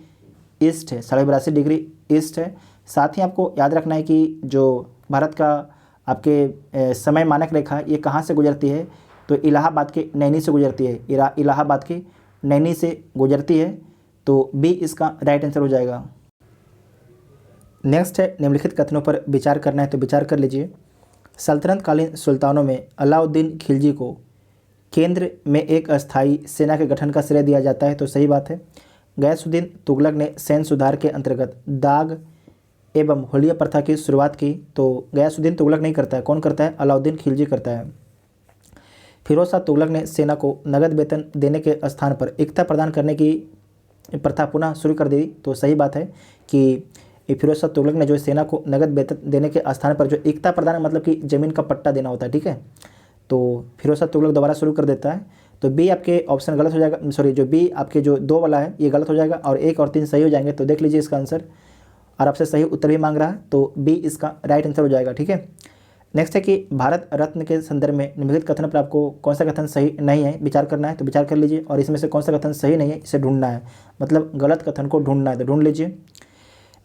ईस्ट है, 82.5 डिग्री ईस्ट है। साथ ही आपको याद रखना है कि जो भारत का आपके समय मानक रेखा ये कहाँ से गुजरती है? तो इलाहाबाद के नैनी से गुजरती है, इलाहाबाद के नैनी से गुजरती है, तो बी इसका राइट आंसर हो जाएगा। नेक्स्ट है, निम्नलिखित कथनों पर विचार करना है, तो विचार कर लीजिए। सल्तनत कालीन सुल्तानों में अलाउद्दीन खिलजी को केंद्र में एक अस्थायी सेना के गठन का श्रेय दिया जाता है, तो सही बात है। गयासुद्दीन तुगलक ने सैन्य सुधार के अंतर्गत दाग एवं होलिया प्रथा की शुरुआत की, तो गयासुद्दीन तुगलक नहीं करता है, कौन करता है? अलाउद्दीन खिलजी करता है। फिरोज शाह तुगलक ने सेना को नगद वेतन देने के स्थान पर एकता प्रदान करने की प्रथा पुनः शुरू कर दी, तो सही बात है कि फिरोज शाह तुगलक ने जो सेना को नगद वेतन देने के स्थान पर जो एकता प्रदान मतलब कि ज़मीन का पट्टा देना होता है, ठीक है, तो फिरोज शाह तुगलक दोबारा शुरू कर देता है, तो बी आपके ऑप्शन गलत हो जाएगा, सॉरी जो बी आपके जो 2 वाला है ये गलत हो जाएगा, और 1 और 3 सही हो जाएंगे। तो देख लीजिए इसका आंसर, और आपसे सही उत्तर भी मांग रहा है, तो बी इसका राइट आंसर हो जाएगा, ठीक है। नेक्स्ट है कि भारत रत्न के संदर्भ में निम्नलिखित कथन पर आपको कौन सा कथन सही नहीं है विचार करना है, तो विचार कर लीजिए, और इसमें से कौन सा कथन सही नहीं है इसे ढूंढना है, मतलब गलत कथन को ढूंढना है, तो ढूंढ लीजिए।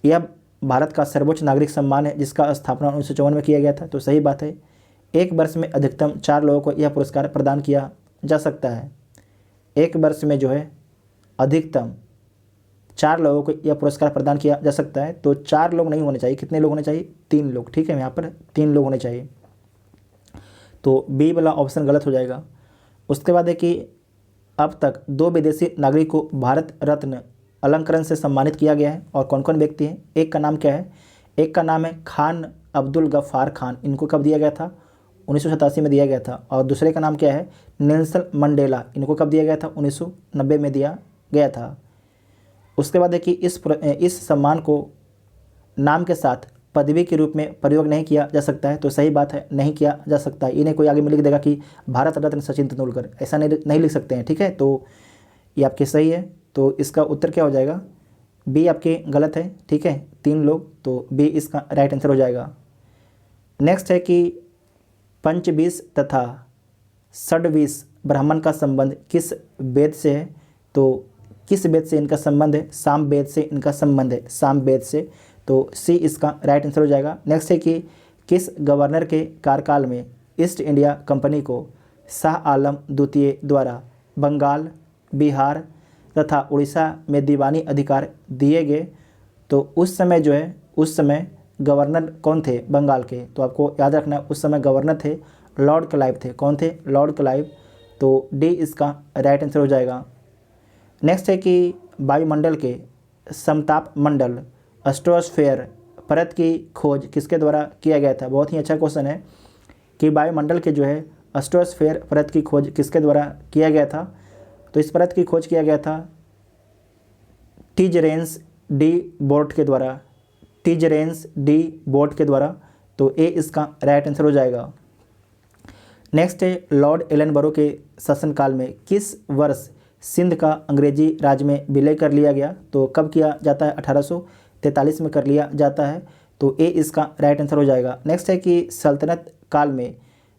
यह भारत का सर्वोच्च नागरिक सम्मान है जिसका स्थापना 1954 में किया गया था, तो सही बात है। एक वर्ष में अधिकतम 4 लोगों को यह पुरस्कार प्रदान किया जा सकता है, एक वर्ष में जो है अधिकतम 4 लोगों को यह पुरस्कार प्रदान किया जा सकता है, तो 4 लोग नहीं होने चाहिए, कितने लोग होने चाहिए? 3 लोग, ठीक है, यहाँ पर 3 लोग होने चाहिए, तो बी वाला ऑप्शन गलत हो जाएगा। उसके बाद है कि अब तक 2 विदेशी नागरिक को भारत रत्न अलंकरण से सम्मानित किया गया है, और कौन कौन व्यक्ति हैं? एक का नाम क्या है? एक का नाम है खान अब्दुल गफ्फार खान, इनको कब दिया गया था? 1987 में दिया गया था। और दूसरे का नाम क्या है? नेल्सन मंडेला, इनको कब दिया गया था? 1990 में दिया गया था। उसके बाद है कि इस सम्मान को नाम के साथ पदवी के रूप में प्रयोग नहीं किया जा सकता है, तो सही बात है, नहीं किया जा सकता है। इन्हें कोई आगे में लिख देगा कि भारत रत्न सचिन तेंदुलकर, ऐसा नहीं लिख सकते हैं, ठीक है। तो ये आपके सही है, तो इसका उत्तर क्या हो जाएगा, बी आपके गलत है, ठीक है, 3 लोग, तो बी इसका राइट आंसर हो जाएगा। नेक्स्ट है कि पंचबीस तथा षड्वीस ब्राह्मण का संबंध किस वेद से है, तो किस वेद से इनका संबंध है, साम वेद से इनका संबंध है, साम वेद से, तो सी इसका राइट आंसर हो जाएगा। नेक्स्ट है कि किस गवर्नर के कार्यकाल में ईस्ट इंडिया कंपनी को शाह आलम द्वितीय द्वारा बंगाल, बिहार तथा उड़ीसा में दीवानी अधिकार दिए गए, तो उस समय जो है, उस समय गवर्नर कौन थे बंगाल के, तो आपको याद रखना उस समय गवर्नर थे लॉर्ड क्लाइव थे। कौन थे, लॉर्ड क्लाइव, तो डी इसका राइट आंसर हो जाएगा। नेक्स्ट है कि वायुमंडल के समताप मंडल एस्ट्रोस्फेयर परत की खोज किसके द्वारा किया गया था। बहुत ही अच्छा क्वेश्चन है कि वायुमंडल के जो है एस्ट्रोस्फेयर परत की खोज किसके द्वारा किया गया था, तो इस परत की खोज किया गया था टीजरेंस डी बोर्ट के द्वारा, टीजरेंस डी बोर्ट के द्वारा, तो ए इसका राइट आंसर हो जाएगा। नेक्स्ट है लॉर्ड एलनबरो के शासनकाल में किस वर्ष सिंध का अंग्रेजी राज में विलय कर लिया गया, तो कब किया जाता है, 1843 में कर लिया जाता है, तो ए इसका राइट आंसर हो जाएगा। नेक्स्ट है कि सल्तनत काल में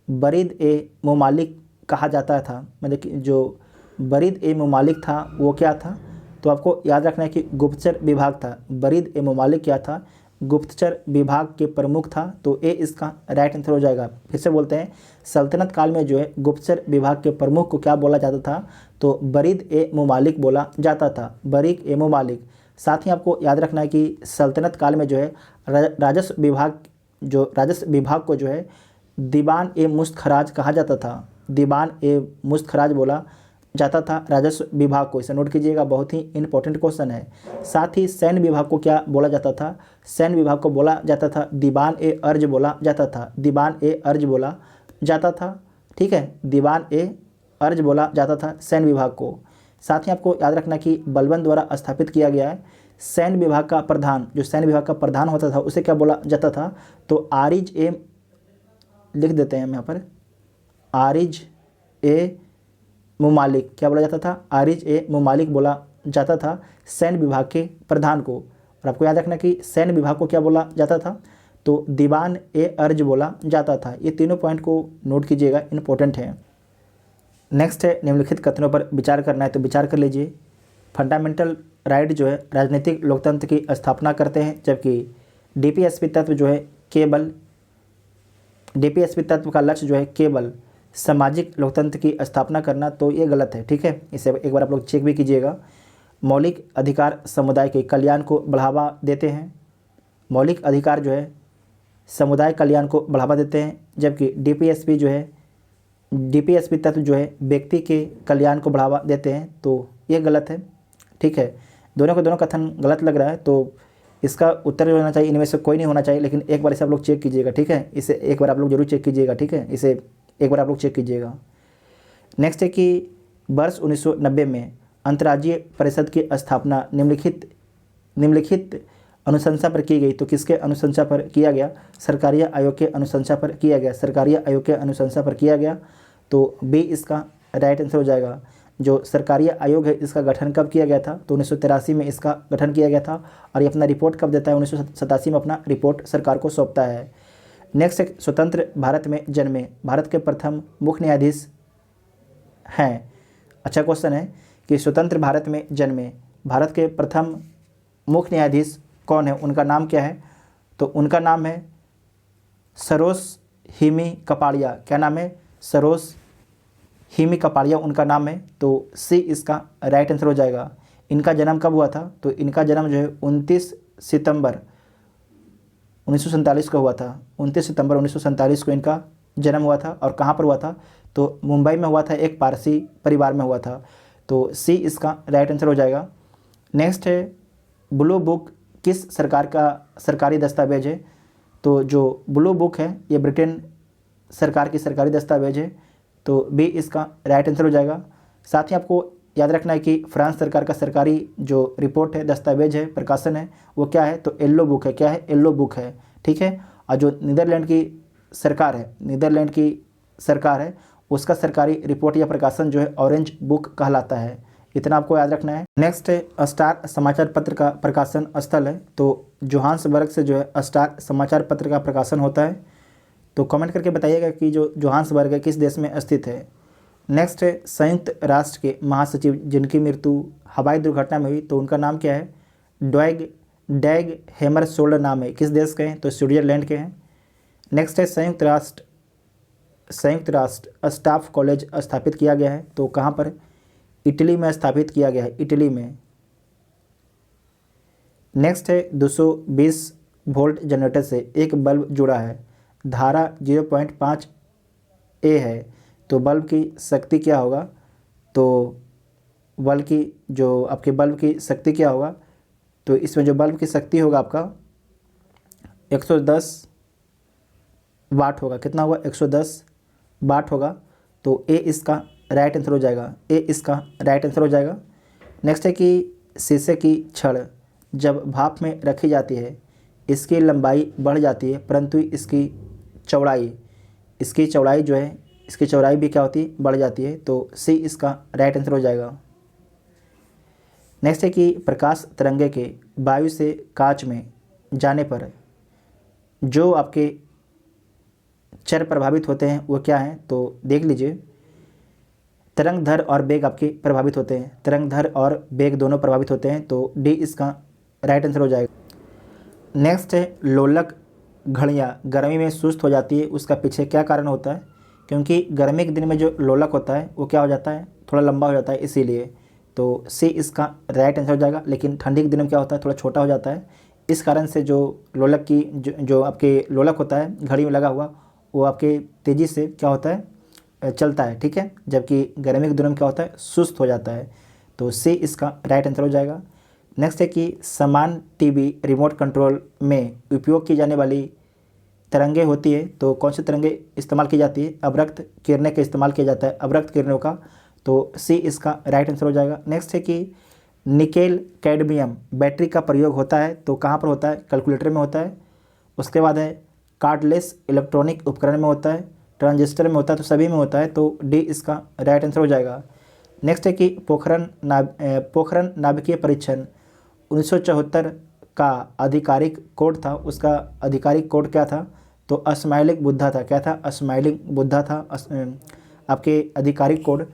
बरीद ए मुमालिक कहा जाता था, मतलब कि जो बरीद ए मुमालिक था वो क्या था, तो आपको याद रखना है कि गुप्तचर विभाग था। बरीद ए मुमालिक क्या था, गुप्तचर विभाग के प्रमुख था, तो ए इसका राइट आंसर हो जाएगा। फिर से बोलते हैं, सल्तनत काल में जो है गुप्तचर विभाग के प्रमुख को क्या बोला जाता था, तो बरीद ए मुमालिक बोला जाता था, बरीद ए मुमालिक। साथ ही आपको याद रखना है कि सल्तनत काल में जो है राजस्व विभाग को जो है दीवान ए मुस्तखराज कहा जाता था, दीवान ए मुस्तखराज बोला जाता था राजस्व विभाग को। इसे नोट कीजिएगा, बहुत ही इंपॉर्टेंट क्वेश्चन है। साथ ही सैन्य विभाग को क्या बोला जाता था, सैन्य विभाग को बोला जाता था दीवान ए अर्ज बोला जाता था, दीवान ए अर्ज बोला जाता था, ठीक है, दीवान ए अर्ज बोला जाता था सैन्य विभाग को। साथ ही आपको याद रखना कि बलबन द्वारा स्थापित किया गया है सैन्य विभाग का प्रधान, जो सैन्य विभाग का प्रधान होता था उसे क्या बोला जाता था, तो आरिज ए, लिख देते हैं हम यहाँ पर, आरिज ए मुमालिक क्या बोला जाता था, आरिज ए मुमालिक बोला जाता था सैन्य विभाग के प्रधान को। और आपको याद रखना कि सैन्य विभाग को क्या बोला जाता था, तो दीवान ए अर्ज बोला जाता था। ये तीनों पॉइंट को नोट कीजिएगा, इंपॉर्टेंट है। नेक्स्ट है निम्नलिखित कथनों पर विचार करना है, तो विचार कर लीजिए। फंडामेंटल राइट जो है राजनीतिक लोकतंत्र की स्थापना करते हैं, जबकि डीपीएसपी तत्व जो है केवल, डीपीएसपी तत्व का लक्ष्य जो है केवल सामाजिक लोकतंत्र की स्थापना करना, तो ये गलत है, ठीक है। इसे एक बार आप लोग चेक भी कीजिएगा। मौलिक अधिकार समुदाय के कल्याण को बढ़ावा देते हैं, मौलिक अधिकार जो है समुदाय कल्याण को बढ़ावा देते हैं, जबकि डीपीएसपी जो है, डीपीएसपी तत्व जो है व्यक्ति के कल्याण को बढ़ावा देते हैं, तो ये गलत है, ठीक है। दोनों को दोनों कथन गलत लग रहा है, तो इसका उत्तर जो होना चाहिए इनमें से कोई नहीं होना चाहिए, लेकिन एक बार इसे आप लोग चेक कीजिएगा, ठीक है। इसे एक बार आप लोग जरूर चेक कीजिएगा, ठीक है, इसे एक बार आप लोग चेक कीजिएगा। नेक्स्ट है कि वर्ष 1990 में अंतर्राज्यीय परिषद की स्थापना निम्नलिखित अनुशंसा पर की गई, तो किसके अनुशंसा पर किया गया, सरकारी आयोग के अनुशंसा पर किया गया, सरकारी आयोग के अनुशंसा पर किया गया, तो बी इसका राइट आंसर हो जाएगा। जो सरकारी आयोग है इसका गठन कब किया गया था, तो 1983 में इसका गठन किया गया था, और ये अपना रिपोर्ट कब देता है, 1987 में अपना रिपोर्ट सरकार को सौंपता है। नेक्स्ट है स्वतंत्र भारत में जन्मे भारत के प्रथम मुख्य न्यायाधीश हैं। अच्छा क्वेश्चन है कि स्वतंत्र भारत में जन्मे भारत के प्रथम मुख्य न्यायाधीश कौन है, उनका नाम क्या है, तो उनका नाम है सरोज हिमी कपाड़िया। क्या नाम है, सरोज हिमी कपाड़िया उनका नाम है, तो सी इसका राइट आंसर हो जाएगा। इनका जन्म कब हुआ था, तो इनका जन्म जो है 29 सितंबर 1947 को हुआ था, 29 सितंबर 1947 को इनका जन्म हुआ था। और कहाँ पर हुआ था, तो मुंबई में हुआ था, एक पारसी परिवार में हुआ था, तो सी इसका राइट आंसर हो जाएगा। नेक्स्ट है ब्लू बुक किस सरकार का सरकारी दस्तावेज है, तो जो ब्लू बुक है ये ब्रिटेन सरकार की सरकारी दस्तावेज है, तो बी इसका राइट आंसर हो जाएगा। साथ ही आपको याद रखना है कि फ्रांस सरकार का सरकारी जो रिपोर्ट है, दस्तावेज है, प्रकाशन है, वो क्या है, तो येलो बुक है। क्या है, येलो बुक है, ठीक है। और जो नीदरलैंड की सरकार है उसका सरकारी रिपोर्ट या प्रकाशन जो है ऑरेंज बुक कहलाता है। इतना आपको याद रखना है। नेक्स्ट है स्टार समाचार पत्र का प्रकाशन स्थल है, तो जोहान्सबर्ग से जो है स्टार समाचार पत्र का प्रकाशन होता है। तो कमेंट करके बताइएगा कि जो जोहान्सबर्ग है किस देश में स्थित है। नेक्स्ट है संयुक्त राष्ट्र के महासचिव जिनकी मृत्यु हवाई दुर्घटना में हुई, तो उनका नाम क्या है? डैग हैमरशोल्ड नाम है, किस देश के हैं? तो स्विट्जरलैंड के हैं। नेक्स्ट है संयुक्त राष्ट्र स्टाफ कॉलेज स्थापित किया गया है, तो कहाँ पर? इटली में स्थापित किया गया है, इटली में। नेक्स्ट है 220 वोल्ट जनरेटर से एक बल्ब जुड़ा है, धारा 0.5 ए है, तो बल्ब की शक्ति क्या होगा? तो बल्ब की शक्ति क्या होगा? तो इसमें जो बल्ब की शक्ति होगा आपका 110 वाट होगा। कितना होगा? 110 वाट होगा। तो ए इसका राइट आंसर हो जाएगा। नेक्स्ट है कि शीशे की छड़ जब भाप में रखी जाती है इसकी लंबाई बढ़ जाती है, परंतु इसकी चौड़ाई भी क्या होती है? बढ़ जाती है। तो सी इसका राइट आंसर हो जाएगा। नेक्स्ट है कि प्रकाश तरंगे के वायु से कांच में जाने पर जो आपके चर प्रभावित होते हैं वो क्या हैं? तो देख लीजिए, तरंग धर और वेग आपके प्रभावित होते हैं, तरंग धर और वेग दोनों प्रभावित होते हैं। तो डी इसका राइट आंसर हो जाएगा। नेक्स्ट है लोलक घड़ियाँ गर्मी में सुस्त हो जाती है, उसका पीछे क्या कारण होता है? क्योंकि गर्मी के दिन में जो लोलक होता है वो क्या हो जाता है? थोड़ा लंबा हो जाता है, इसीलिए। तो सी इसका राइट आंसर हो जाएगा। लेकिन ठंडी के दिन में क्या होता है? थोड़ा छोटा हो जाता है, इस कारण से जो लोलक की जो आपके लोलक होता है घड़ी में लगा हुआ वो आपके तेज़ी से क्या होता है? चलता है, ठीक है। जबकि गर्मी के दिनों में क्या होता है? सुस्त हो जाता है। तो सी इसका राइट आंसर हो जाएगा। नेक्स्ट है कि समान टीवी रिमोट कंट्रोल में उपयोग की जाने वाली तरंगे होती है, तो कौन सी तरंगे इस्तेमाल की जाती है? अवरक्त किरणें का इस्तेमाल किया जाता है, अवरक्त किरणों का। तो सी इसका राइट आंसर हो जाएगा। नेक्स्ट है कि निकेल कैडमियम बैटरी का प्रयोग होता है, तो कहाँ पर होता है? कैलकुलेटर में होता है। उसके बाद है कार्डलेस इलेक्ट्रॉनिक उपकरण में होता है, ट्रांजिस्टर में होता है, तो सभी में होता है। तो डी इसका राइट आंसर हो जाएगा। नेक्स्ट है कि पोखरण नाभिकीय परीक्षण 1974 का आधिकारिक कोड था, उसका आधिकारिक कोड क्या था? तो स्माइलिंग बुद्धा था। क्या था? स्माइलिंग बुद्धा था आपके आधिकारिक कोड।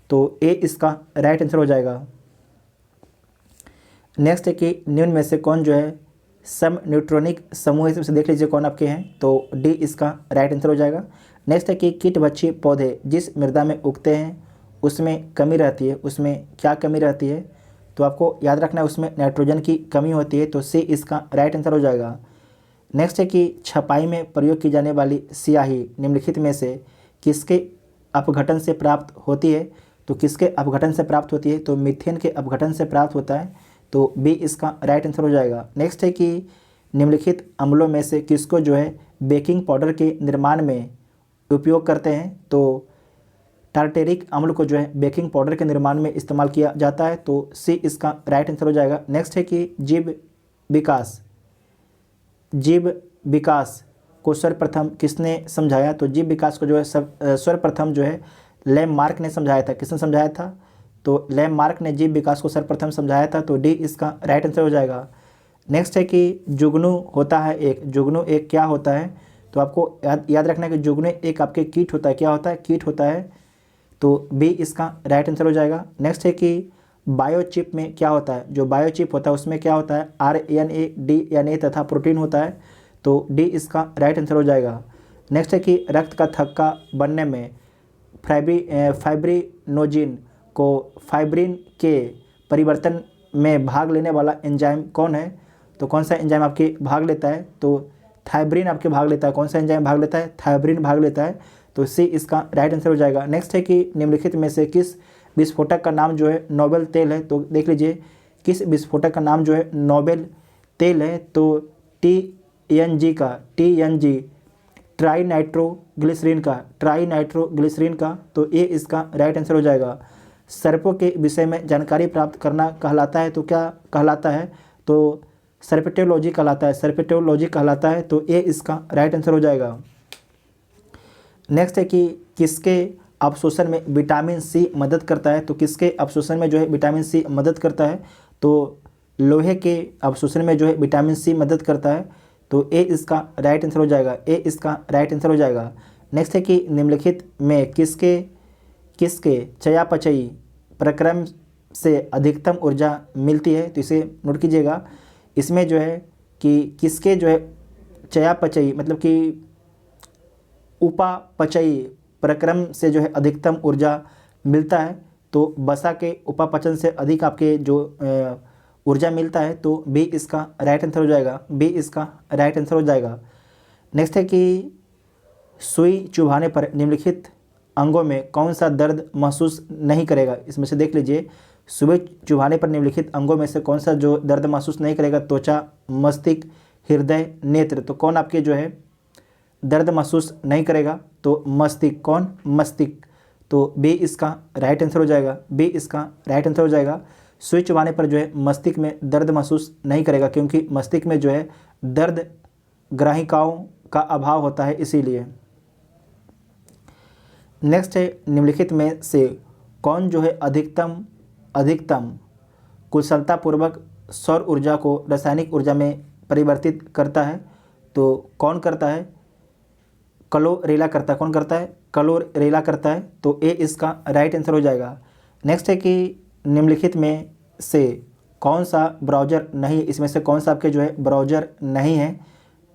तो ए इसका राइट आंसर हो जाएगा। नेक्स्ट है कि निम्न में से कौन जो है सम न्यूट्रॉनिक समूह है, सबसे देख लीजिए कौन आपके हैं। तो डी इसका राइट आंसर हो जाएगा। नेक्स्ट है कि कीटभक्षी पौधे जिस मृदा में उगते हैं उसमें कमी रहती है, उसमें क्या कमी रहती है? तो आपको याद रखना है उसमें नाइट्रोजन की कमी होती है। तो सी इसका राइट आंसर हो जाएगा। नेक्स्ट है कि छपाई में प्रयोग की जाने वाली स्याही निम्नलिखित में से किसके अपघटन से प्राप्त होती है? तो किसके अपघटन से प्राप्त होती है? तो मीथेन के अपघटन से प्राप्त होता है। तो बी इसका राइट आंसर हो जाएगा। नेक्स्ट है कि निम्नलिखित अम्लों में से किसको जो है बेकिंग पाउडर के निर्माण में उपयोग करते हैं? तो टार्टेरिक अम्ल को जो है बेकिंग पाउडर के निर्माण में इस्तेमाल किया जाता है। तो सी इसका राइट आंसर हो जाएगा। नेक्स्ट है कि जीव विकास को सर्वप्रथम किसने समझाया? तो जीव विकास को जो है सर्वप्रथम जो है लैमार्क ने समझाया था। किसने समझाया था? तो लैमार्क ने जीव विकास को सर्वप्रथम समझाया था। तो डी इसका राइट आंसर हो जाएगा। नेक्स्ट है कि जुगनू होता है एक, जुगनू एक क्या होता है? तो आपको याद रखना है कि जुगनू एक आपके कीट होता है। क्या होता है? कीट होता है। तो बी इसका राइट आंसर हो जाएगा। नेक्स्ट है कि बायोचिप में क्या होता है? जो बायोचिप होता है उसमें क्या होता है? RNA DNA तथा प्रोटीन होता है। तो डी इसका राइट आंसर हो जाएगा। नेक्स्ट है कि रक्त का थक्का बनने में फाइब्रिनोजिन को फाइब्रिन के परिवर्तन में भाग लेने वाला एंजाइम कौन है? तो कौन सा एंजाइम आपके भाग लेता है? तो थाइब्रिन आपके भाग लेता है। कौन सा एंजाइम भाग लेता है? थाइब्रिन भाग लेता है। तो सी इसका राइट आंसर हो जाएगा। नेक्स्ट है कि निम्नलिखित में से किस विस्फोटक का नाम जो है नोबेल तेल है? तो देख लीजिए किस विस्फोटक का नाम जो है नोबेल तेल है? तो TNG ट्राई नाइट्रोग्लिसरीन का। तो ए इसका राइट आंसर हो जाएगा। सर्पों के विषय में जानकारी प्राप्त करना कहलाता है, तो क्या कहलाता है? तो सर्पिटोलॉजी कहलाता है, सर्पिटोलॉजी कहलाता है, तो ए इसका राइट आंसर हो जाएगा। नेक्स्ट है कि किसके अवशोषण में विटामिन सी मदद करता है, तो किसके अवशोषण में जो है विटामिन सी मदद करता है, तो लोहे के अवशोषण में जो है विटामिन सी मदद करता है, तो ए इसका राइट आंसर हो जाएगा, ए इसका राइट आंसर हो जाएगा। नेक्स्ट है कि निम्नलिखित में किसके किसके चयापचयी प्रक्रम से अधिकतम ऊर्जा मिलती है, तो इसे नोट कीजिएगा। इसमें जो है कि किसके जो है चयापचयी मतलब कि उपापचयी प्रक्रम से जो है अधिकतम ऊर्जा मिलता है, तो वसा के उपापचन से अधिक आपके जो ऊर्जा मिलता है, तो बी इसका राइट आंसर हो जाएगा, बी इसका राइट आंसर हो जाएगा। नेक्स्ट है कि सुई चुभाने पर निम्नलिखित अंगों में कौन सा दर्द महसूस नहीं करेगा, इसमें से देख लीजिए। सुई चुभाने पर निम्नलिखित अंगों में से कौन सा जो दर्द महसूस नहीं करेगा, त्वचा, मस्तिष्क, हृदय, नेत्र, तो कौन आपके जो है दर्द महसूस नहीं करेगा, तो मस्तिष्क। कौन? मस्तिष्क, तो बी इसका राइट आंसर हो जाएगा, बी इसका राइट आंसर हो जाएगा। सुई चुभाने पर जो है मस्तिष्क में दर्द महसूस नहीं करेगा, क्योंकि मस्तिष्क में जो है दर्द ग्राहिकाओं का अभाव होता है, इसीलिए। नेक्स्ट है निम्नलिखित में से कौन जो है अधिकतम कुशलतापूर्वक सौर ऊर्जा को रासायनिक ऊर्जा में परिवर्तित करता है, तो कौन करता है? क्लोरेला करता है। कौन करता है? क्लोरेला करता है, तो ए इसका राइट आंसर हो जाएगा। नेक्स्ट है कि निम्नलिखित में से कौन सा ब्राउज़र नहीं है, इसमें से कौन सा आपके जो है ब्राउज़र नहीं है,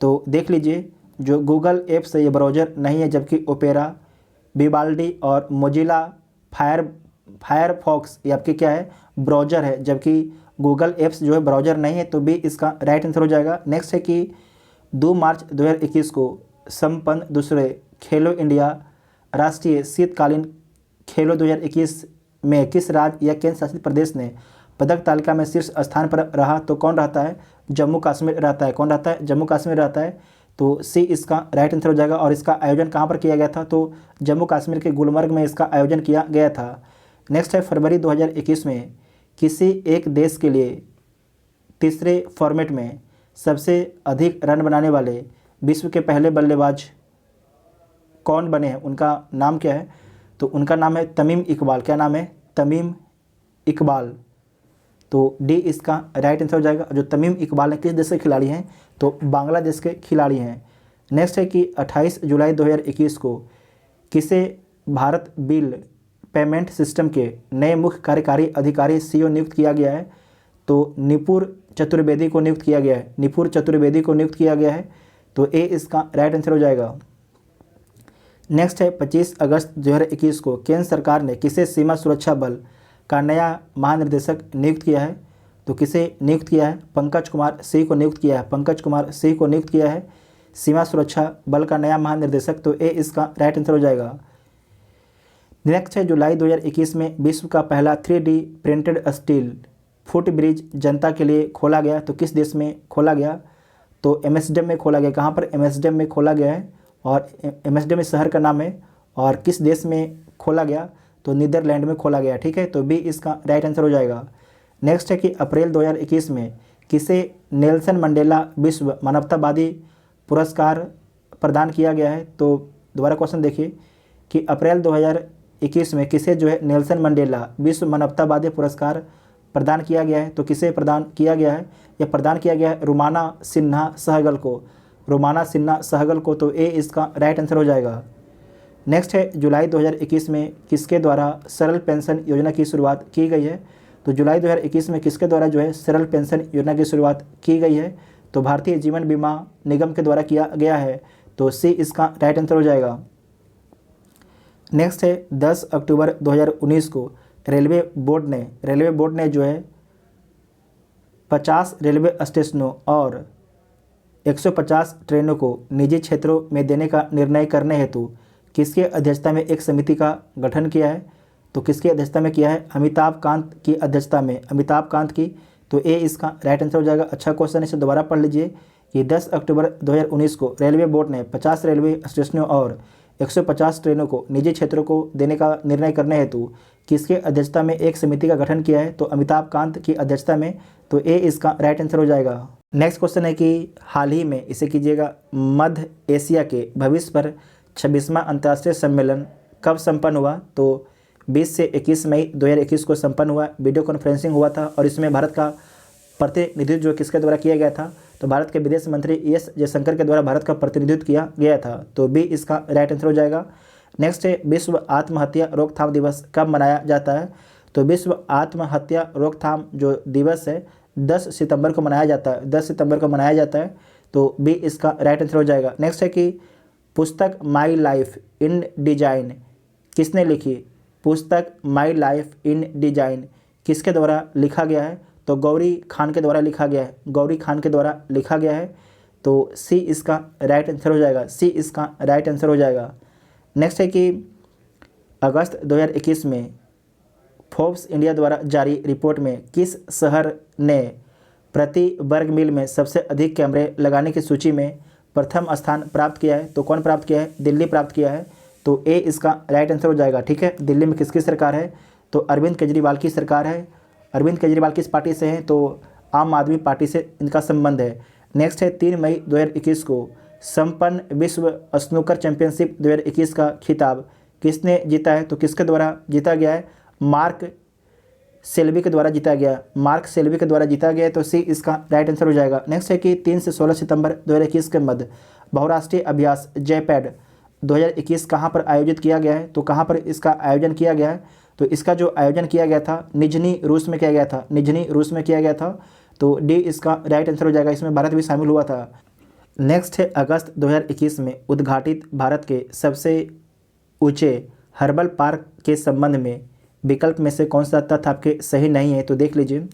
तो देख लीजिए। जो गूगल ऐप से ये ब्राउज़र नहीं है, जबकि ओपेरा, विवाल्डी और मोजिला फायरफॉक्स ये आपके क्या है ब्राउज़र है, जबकि गूगल ऐप्स जो है ब्राउज़र नहीं है, तो बी इसका राइट आंसर हो जाएगा। नेक्स्ट है कि 2 मार्च 2021 को संपन्न दूसरे खेलो इंडिया राष्ट्रीय शीतकालीन खेलों 2021 में किस राज्य या केंद्र शासित प्रदेश ने पदक तालिका में शीर्ष स्थान पर रहा, तो कौन रहता है? जम्मू कश्मीर रहता है। कौन रहता है? जम्मू कश्मीर रहता है, तो सी इसका राइट आंसर हो जाएगा। और इसका आयोजन कहाँ पर किया गया था? तो जम्मू कश्मीर के गुलमर्ग में इसका आयोजन किया गया था। नेक्स्ट है फरवरी 2021 में किसी एक देश के लिए तीसरे फॉर्मेट में सबसे अधिक रन बनाने वाले विश्व के पहले बल्लेबाज कौन बने हैं, उनका नाम क्या है? तो उनका नाम है तमीम इकबाल। क्या नाम है? तमीम इकबाल, तो डी इसका राइट आंसर हो जाएगा। जो तमीम इकबाल हैं किस देश के खिलाड़ी हैं? तो बांग्लादेश के खिलाड़ी हैं। नेक्स्ट है कि 28 जुलाई 2021 को किसे भारत बिल पेमेंट सिस्टम के नए मुख्य कार्यकारी अधिकारी सीईओ नियुक्त किया गया है? तो निपुर चतुर्वेदी को नियुक्त किया गया है, निपुर चतुर्वेदी को नियुक्त किया गया है, तो ए इसका राइट आंसर हो जाएगा। नेक्स्ट है 25 अगस्त 2021 को केंद्र सरकार ने किसे सीमा सुरक्षा बल का नया महानिर्देशक नियुक्त किया है? तो किसे नियुक्त किया है? पंकज कुमार सिंह को नियुक्त किया है, पंकज कुमार सिंह को नियुक्त किया है सीमा सुरक्षा बल का नया महानिर्देशक, तो ए इसका राइट आंसर हो जाएगा। नेक्स्ट है जुलाई 2021 में विश्व का पहला 3D printed steel foot bridge जनता के लिए खोला गया, तो किस देश में खोला गया? तो एम्स्टर्डम में खोला गया। कहाँ पर? एम्स्टर्डम में खोला गया है, और एम्स्टर्डम इस शहर का नाम है। और किस देश में खोला गया? तो नीदरलैंड में खोला गया, ठीक है, तो बी इसका राइट आंसर हो जाएगा। नेक्स्ट है कि अप्रैल 2021 में किसे नेल्सन मंडेला विश्व मानवतावादी पुरस्कार प्रदान किया गया है? तो दोबारा क्वेश्चन देखिए कि अप्रैल 2021 में किसे जो है नेल्सन मंडेला विश्व मानवतावादी पुरस्कार प्रदान किया गया है? तो किसे प्रदान किया गया है? यह प्रदान किया गया है रुमाना सिन्हा सहगल को, रुमाना सिन्हा सहगल को, तो ए इसका राइट आंसर हो जाएगा। नेक्स्ट है जुलाई 2021 में किसके द्वारा सरल पेंशन योजना की शुरुआत की गई है? तो जुलाई 2021 में किसके द्वारा जो है सरल पेंशन योजना की शुरुआत की गई है? तो भारतीय जीवन बीमा निगम के द्वारा किया गया है, तो सी इसका राइट आंसर हो जाएगा। नेक्स्ट है 10 अक्टूबर 2019 को रेलवे बोर्ड ने जो है 50 रेलवे स्टेशनों और 150 ट्रेनों को निजी क्षेत्रों में देने का निर्णय करने हेतु किसकी अध्यक्षता में एक समिति का गठन किया है? तो किसकी अध्यक्षता में किया है? अमिताभ कांत की अध्यक्षता में, अमिताभ कांत की, तो ए इसका राइट आंसर हो जाएगा। अच्छा क्वेश्चन, इसे दोबारा पढ़ लीजिए कि 10 अक्टूबर 2019 को रेलवे बोर्ड ने 50 रेलवे स्टेशनों और 150 ट्रेनों को निजी क्षेत्रों को देने का निर्णय करने हेतु किसके अध्यक्षता में एक समिति का गठन किया है? तो अमिताभ कांत की अध्यक्षता में, तो ए इसका राइट आंसर हो जाएगा। नेक्स्ट क्वेश्चन है कि हाल ही में, इसे कीजिएगा, मध्य एशिया के भविष्य पर 26वां अंतर्राष्ट्रीय सम्मेलन कब संपन्न हुआ? तो 20 से 21 मई 2021 को संपन्न हुआ। वीडियो कॉन्फ्रेंसिंग हुआ था और इसमें भारत का प्रतिनिधित्व जो किसके द्वारा किया गया था? तो भारत के विदेश मंत्री एस जयशंकर के द्वारा भारत का प्रतिनिधित्व किया गया था। तो बी इसका राइट आंसर हो जाएगा। नेक्स्ट है, विश्व आत्महत्या रोकथाम दिवस कब मनाया जाता है? तो विश्व आत्महत्या रोकथाम जो दिवस है 10 सितंबर को मनाया जाता है, 10 सितंबर को मनाया जाता है। तो बी इसका राइट आंसर हो जाएगा। नेक्स्ट है कि पुस्तक माई लाइफ इन डिजाइन किसने लिखी? पुस्तक माई लाइफ इन डिजाइन किसके द्वारा लिखा गया है? तो गौरी खान के द्वारा लिखा गया है, गौरी खान के द्वारा लिखा गया है। तो सी इसका राइट आंसर हो जाएगा, सी इसका राइट आंसर हो जाएगा। नेक्स्ट है कि अगस्त 2021 में फोर्ब्स इंडिया द्वारा जारी रिपोर्ट में किस शहर ने प्रति वर्ग मील में सबसे अधिक कैमरे लगाने की सूची में प्रथम स्थान प्राप्त किया है? तो कौन प्राप्त किया है? दिल्ली प्राप्त किया है। तो ए इसका राइट आंसर हो जाएगा। ठीक है, दिल्ली में किसकी सरकार है? तो अरविंद केजरीवाल की सरकार है। अरविंद केजरीवाल किस पार्टी से हैं? तो आम आदमी पार्टी से इनका संबंध है। नेक्स्ट है, 3 मई 2021 को संपन्न विश्व स्नूकर चैंपियनशिप 2021 का खिताब किसने जीता है? तो किसके द्वारा जीता गया है? मार्क सेल्वी के द्वारा जीता गया, मार्क सेल्वी के द्वारा जीता गया। तो सी इसका राइट आंसर हो जाएगा। नेक्स्ट है कि 3 से 16 सितंबर 2021 के मध्य बहुराष्ट्रीय अभ्यास जयपैड 2021 कहाँ पर आयोजित किया गया है? तो कहाँ पर इसका आयोजन किया गया है? तो इसका जो आयोजन किया गया था निजनी रूस में किया गया था, निजनी रूस में किया गया था। तो डी इसका राइट आंसर हो जाएगा। इसमें भारत भी शामिल हुआ था। नेक्स्ट है, अगस्त 2021 में उद्घाटित भारत के सबसे ऊंचे हर्बल पार्क के संबंध में विकल्प में से कौन सा तथ्य आपके सही नहीं है? तो देख लीजिए,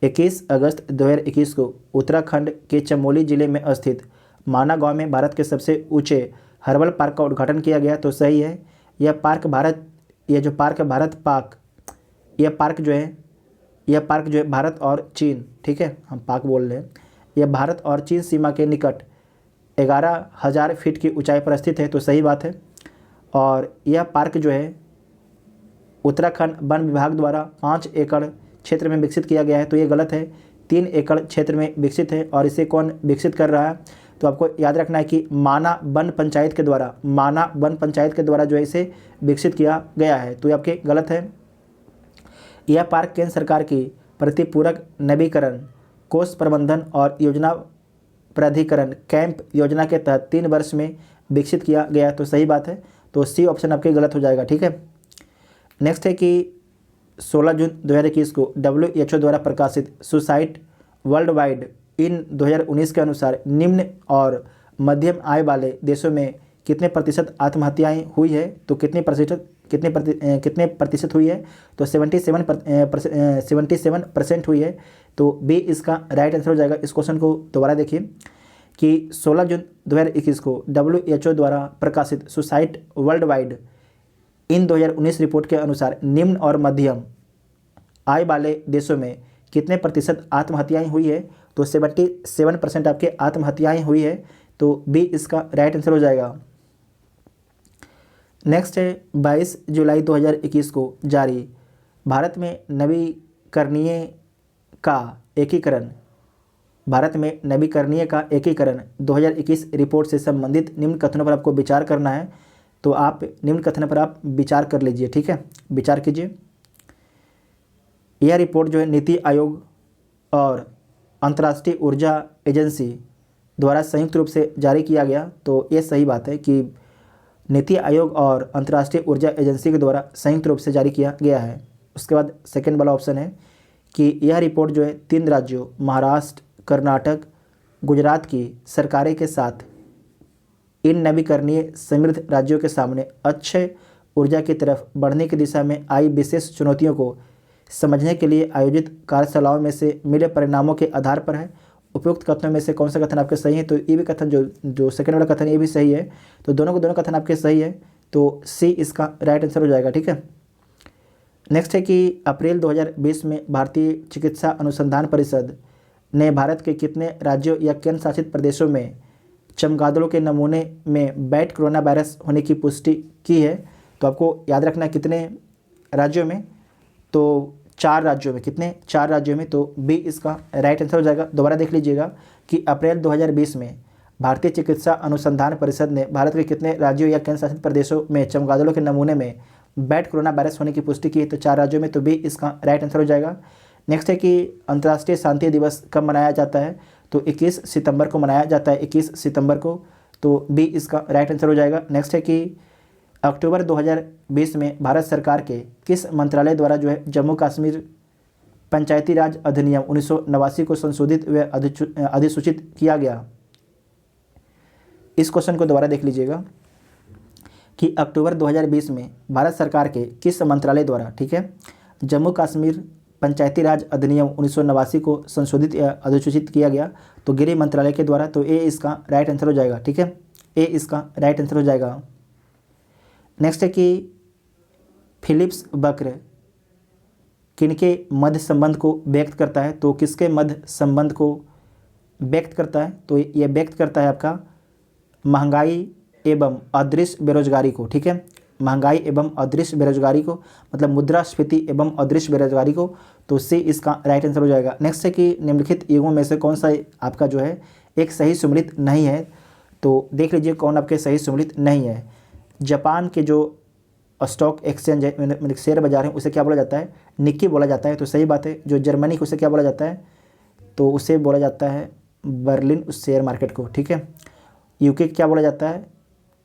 21 अगस्त 2021 को उत्तराखंड के चमोली जिले में स्थित माना गांव में भारत के सबसे ऊंचे हर्बल पार्क का उद्घाटन किया गया। तो सही है। यह पार्क भारत, यह जो पार्क है भारत पार्क, यह पार्क जो है भारत और चीन, ठीक है, हम पार्क बोल रहे हैं, यह भारत और चीन सीमा के निकट 11,000 फीट की ऊंचाई पर स्थित है। तो सही बात है। और यह पार्क जो है उत्तराखंड वन विभाग द्वारा 5 एकड़ क्षेत्र में विकसित किया गया है। तो ये गलत है, 3 एकड़ क्षेत्र में विकसित है। और इसे कौन विकसित कर रहा है? तो आपको याद रखना है कि माना वन पंचायत के द्वारा, माना वन पंचायत के द्वारा जो है इसे विकसित किया गया है। तो ये आपके गलत है। यह पार्क केंद्र सरकार की प्रतिपूरक नवीकरण, कोष प्रबंधन और योजना प्राधिकरण कैंप योजना के तहत 3 वर्ष में विकसित किया गया। तो सही बात है। तो सी ऑप्शन आपके गलत हो जाएगा। ठीक है। नेक्स्ट है कि 16 जून 2021 को WHO द्वारा प्रकाशित सुसाइड वर्ल्ड वाइड इन 2019 के अनुसार निम्न और मध्यम आय वाले देशों में कितने प्रतिशत आत्महत्याएं हुई है? तो कितने प्रतिशत हुई है? तो 77% हुई है। तो बी इसका राइट आंसर हो जाएगा। इस क्वेश्चन को दोबारा देखिए कि 16 जून 2021 को WHO द्वारा प्रकाशित suicide world wide in 2019 report के अनुसार निम्न और मध्यम आय वाले देशों में कितने प्रतिशत आत्महत्याएं हुई है? तो 77% आपके आत्महत्याएं हुई है। तो बी इसका राइट आंसर हो जाएगा। नेक्स्ट है, 22 जुलाई 2021 को जारी भारत में नवीकरणीय का एकीकरण, भारत में नवीकरणीय का एकीकरण 2021 रिपोर्ट से संबंधित निम्न कथनों पर आपको विचार करना है। तो आप निम्न कथनों पर आप विचार कर लीजिए। ठीक है, विचार कीजिए। यह रिपोर्ट जो है नीति आयोग और अंतर्राष्ट्रीय ऊर्जा एजेंसी द्वारा संयुक्त रूप से जारी किया गया। तो ये सही बात है कि नीति आयोग और अंतर्राष्ट्रीय ऊर्जा एजेंसी के द्वारा संयुक्त रूप से जारी किया गया है। उसके बाद सेकंड वाला ऑप्शन है कि यह रिपोर्ट जो है 3 राज्यों महाराष्ट्र, कर्नाटक, गुजरात की सरकारें के साथ इन नवीकरणीय समृद्ध राज्यों के सामने अक्षय ऊर्जा की तरफ बढ़ने की दिशा में आई विशेष चुनौतियों को समझने के लिए आयोजित कार्यशालाओं में से मिले परिणामों के आधार पर है। उपयुक्त कथनों में से कौन सा कथन आपके सही है? तो ये भी कथन जो सेकंड वाला कथन ये भी सही है। तो दोनों कथन आपके सही है। तो सी इसका राइट आंसर हो जाएगा। ठीक है। नेक्स्ट है कि अप्रैल 2020 में भारतीय चिकित्सा अनुसंधान परिषद ने भारत के कितने राज्यों या केंद्र शासित प्रदेशों में चमगादड़ों के नमूने में बैट कोरोना वायरस होने की पुष्टि की है? तो आपको याद रखना है कितने राज्यों में? तो 4 राज्यों में। कितने? 4 राज्यों में। तो बी इसका राइट आंसर हो जाएगा। दोबारा देख लीजिएगा कि अप्रैल 2020 में भारतीय चिकित्सा अनुसंधान परिषद ने भारत के कितने राज्यों या केंद्र शासित प्रदेशों में चमगादड़ों के नमूने में बैट कोरोना वायरस होने की पुष्टि की है? तो 4 राज्यों में, तो बी इसका राइट आंसर हो जाएगा। नेक्स्ट है कि अंतर्राष्ट्रीय शांति दिवस कब मनाया जाता है? तो 21 सितंबर को मनाया जाता है, 21 सितंबर को, तो बी इसका राइट आंसर हो जाएगा। नेक्स्ट है कि अक्टूबर 2020 में भारत सरकार के किस मंत्रालय द्वारा जो है जम्मू कश्मीर पंचायती राज अधिनियम 1989 को संशोधित व अधिसूचित किया गया? इस क्वेश्चन को दोबारा देख लीजिएगा कि अक्टूबर 2020 में भारत सरकार के किस मंत्रालय द्वारा, ठीक है, जम्मू कश्मीर पंचायती राज अधिनियम 1989 को संशोधित या अधिसूचित किया गया? तो गृह मंत्रालय के द्वारा, तो ए इसका राइट आंसर हो जाएगा। ठीक है, ए इसका राइट आंसर हो जाएगा। नेक्स्ट है कि फिलिप्स वक्र किनके मध्य संबंध को व्यक्त करता है? तो किसके मध्य संबंध को व्यक्त करता है? तो ये व्यक्त करता है आपका महंगाई एवं अदृश्य बेरोजगारी को। ठीक है, महंगाई एवं अदृश्य बेरोजगारी को, मतलब मुद्रास्फीति एवं अदृश्य बेरोजगारी को, तो सी इसका राइट आंसर हो जाएगा। नेक्स्ट है कि निम्नलिखित युगों में से कौन सा आपका जो है एक सही सुमेलित नहीं है? तो देख लीजिए कौन आपके सही सुमेलित नहीं है। जापान के जो स्टॉक एक्सचेंज है, मतलब शेयर बाजार है, उसे क्या बोला जाता है? निक्की बोला जाता है, तो सही बात है। जो जर्मनी को उसे क्या बोला जाता है? तो उसे बोला जाता है बर्लिन शेयर मार्केट को। ठीक है, यूके क्या बोला जाता है?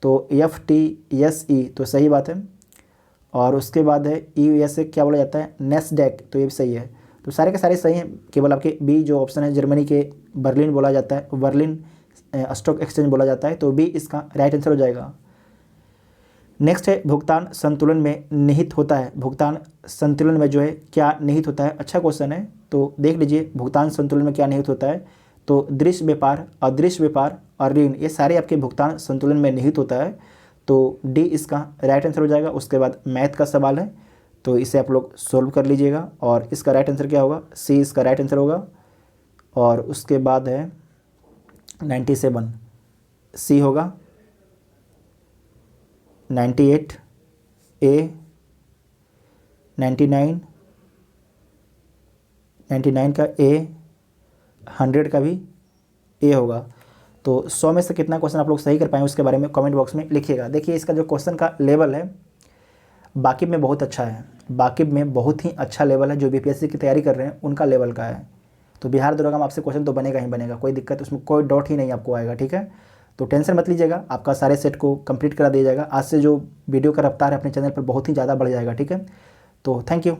तो FTSE, तो सही बात है। और उसके बाद है USA क्या बोला जाता है? नेस्डैक, तो ये भी सही है। तो सारे के सारे सही हैं, केवल आपके बी जो ऑप्शन है जर्मनी के बर्लिन बोला जाता है, बर्लिन स्टॉक एक्सचेंज बोला जाता है, तो बी इसका राइट आंसर हो जाएगा। नेक्स्ट है भुगतान संतुलन में निहित होता है। भुगतान संतुलन में जो है क्या निहित होता है? अच्छा क्वेश्चन है, तो देख लीजिए भुगतान संतुलन में क्या निहित होता है। तो दृश्य व्यापार, अदृश्य व्यापार और ऋण, ये सारे आपके भुगतान संतुलन में निहित होता है, तो डी इसका राइट आंसर हो जाएगा। उसके बाद मैथ का सवाल है, तो इसे आप लोग सोल्व कर लीजिएगा और इसका राइट आंसर क्या होगा? सी इसका राइट आंसर होगा। और उसके बाद है 97, सी होगा। 98 ए, 99 का ए, 100 का भी ए होगा। तो 100 में से कितना क्वेश्चन आप लोग सही कर पाएँ उसके बारे में कमेंट बॉक्स में लिखिएगा। देखिए इसका जो क्वेश्चन का लेवल है बाकिब में बहुत अच्छा है, बाकिब में बहुत ही अच्छा लेवल है। जो BPSC की तैयारी कर रहे हैं उनका लेवल का है। तो बिहार दरोगा में आपसे क्वेश्चन तो बनेगा ही बनेगा, कोई दिक्कत उसमें कोई डाउट ही नहीं आपको आएगा। ठीक है, तो टेंशन मत लीजिएगा, आपका सारे सेट को कंप्लीट करा दिया जाएगा। आज से जो वीडियो का रफ्तार है अपने चैनल पर बहुत ही ज़्यादा बढ़ जाएगा। ठीक है, तो थैंक यू।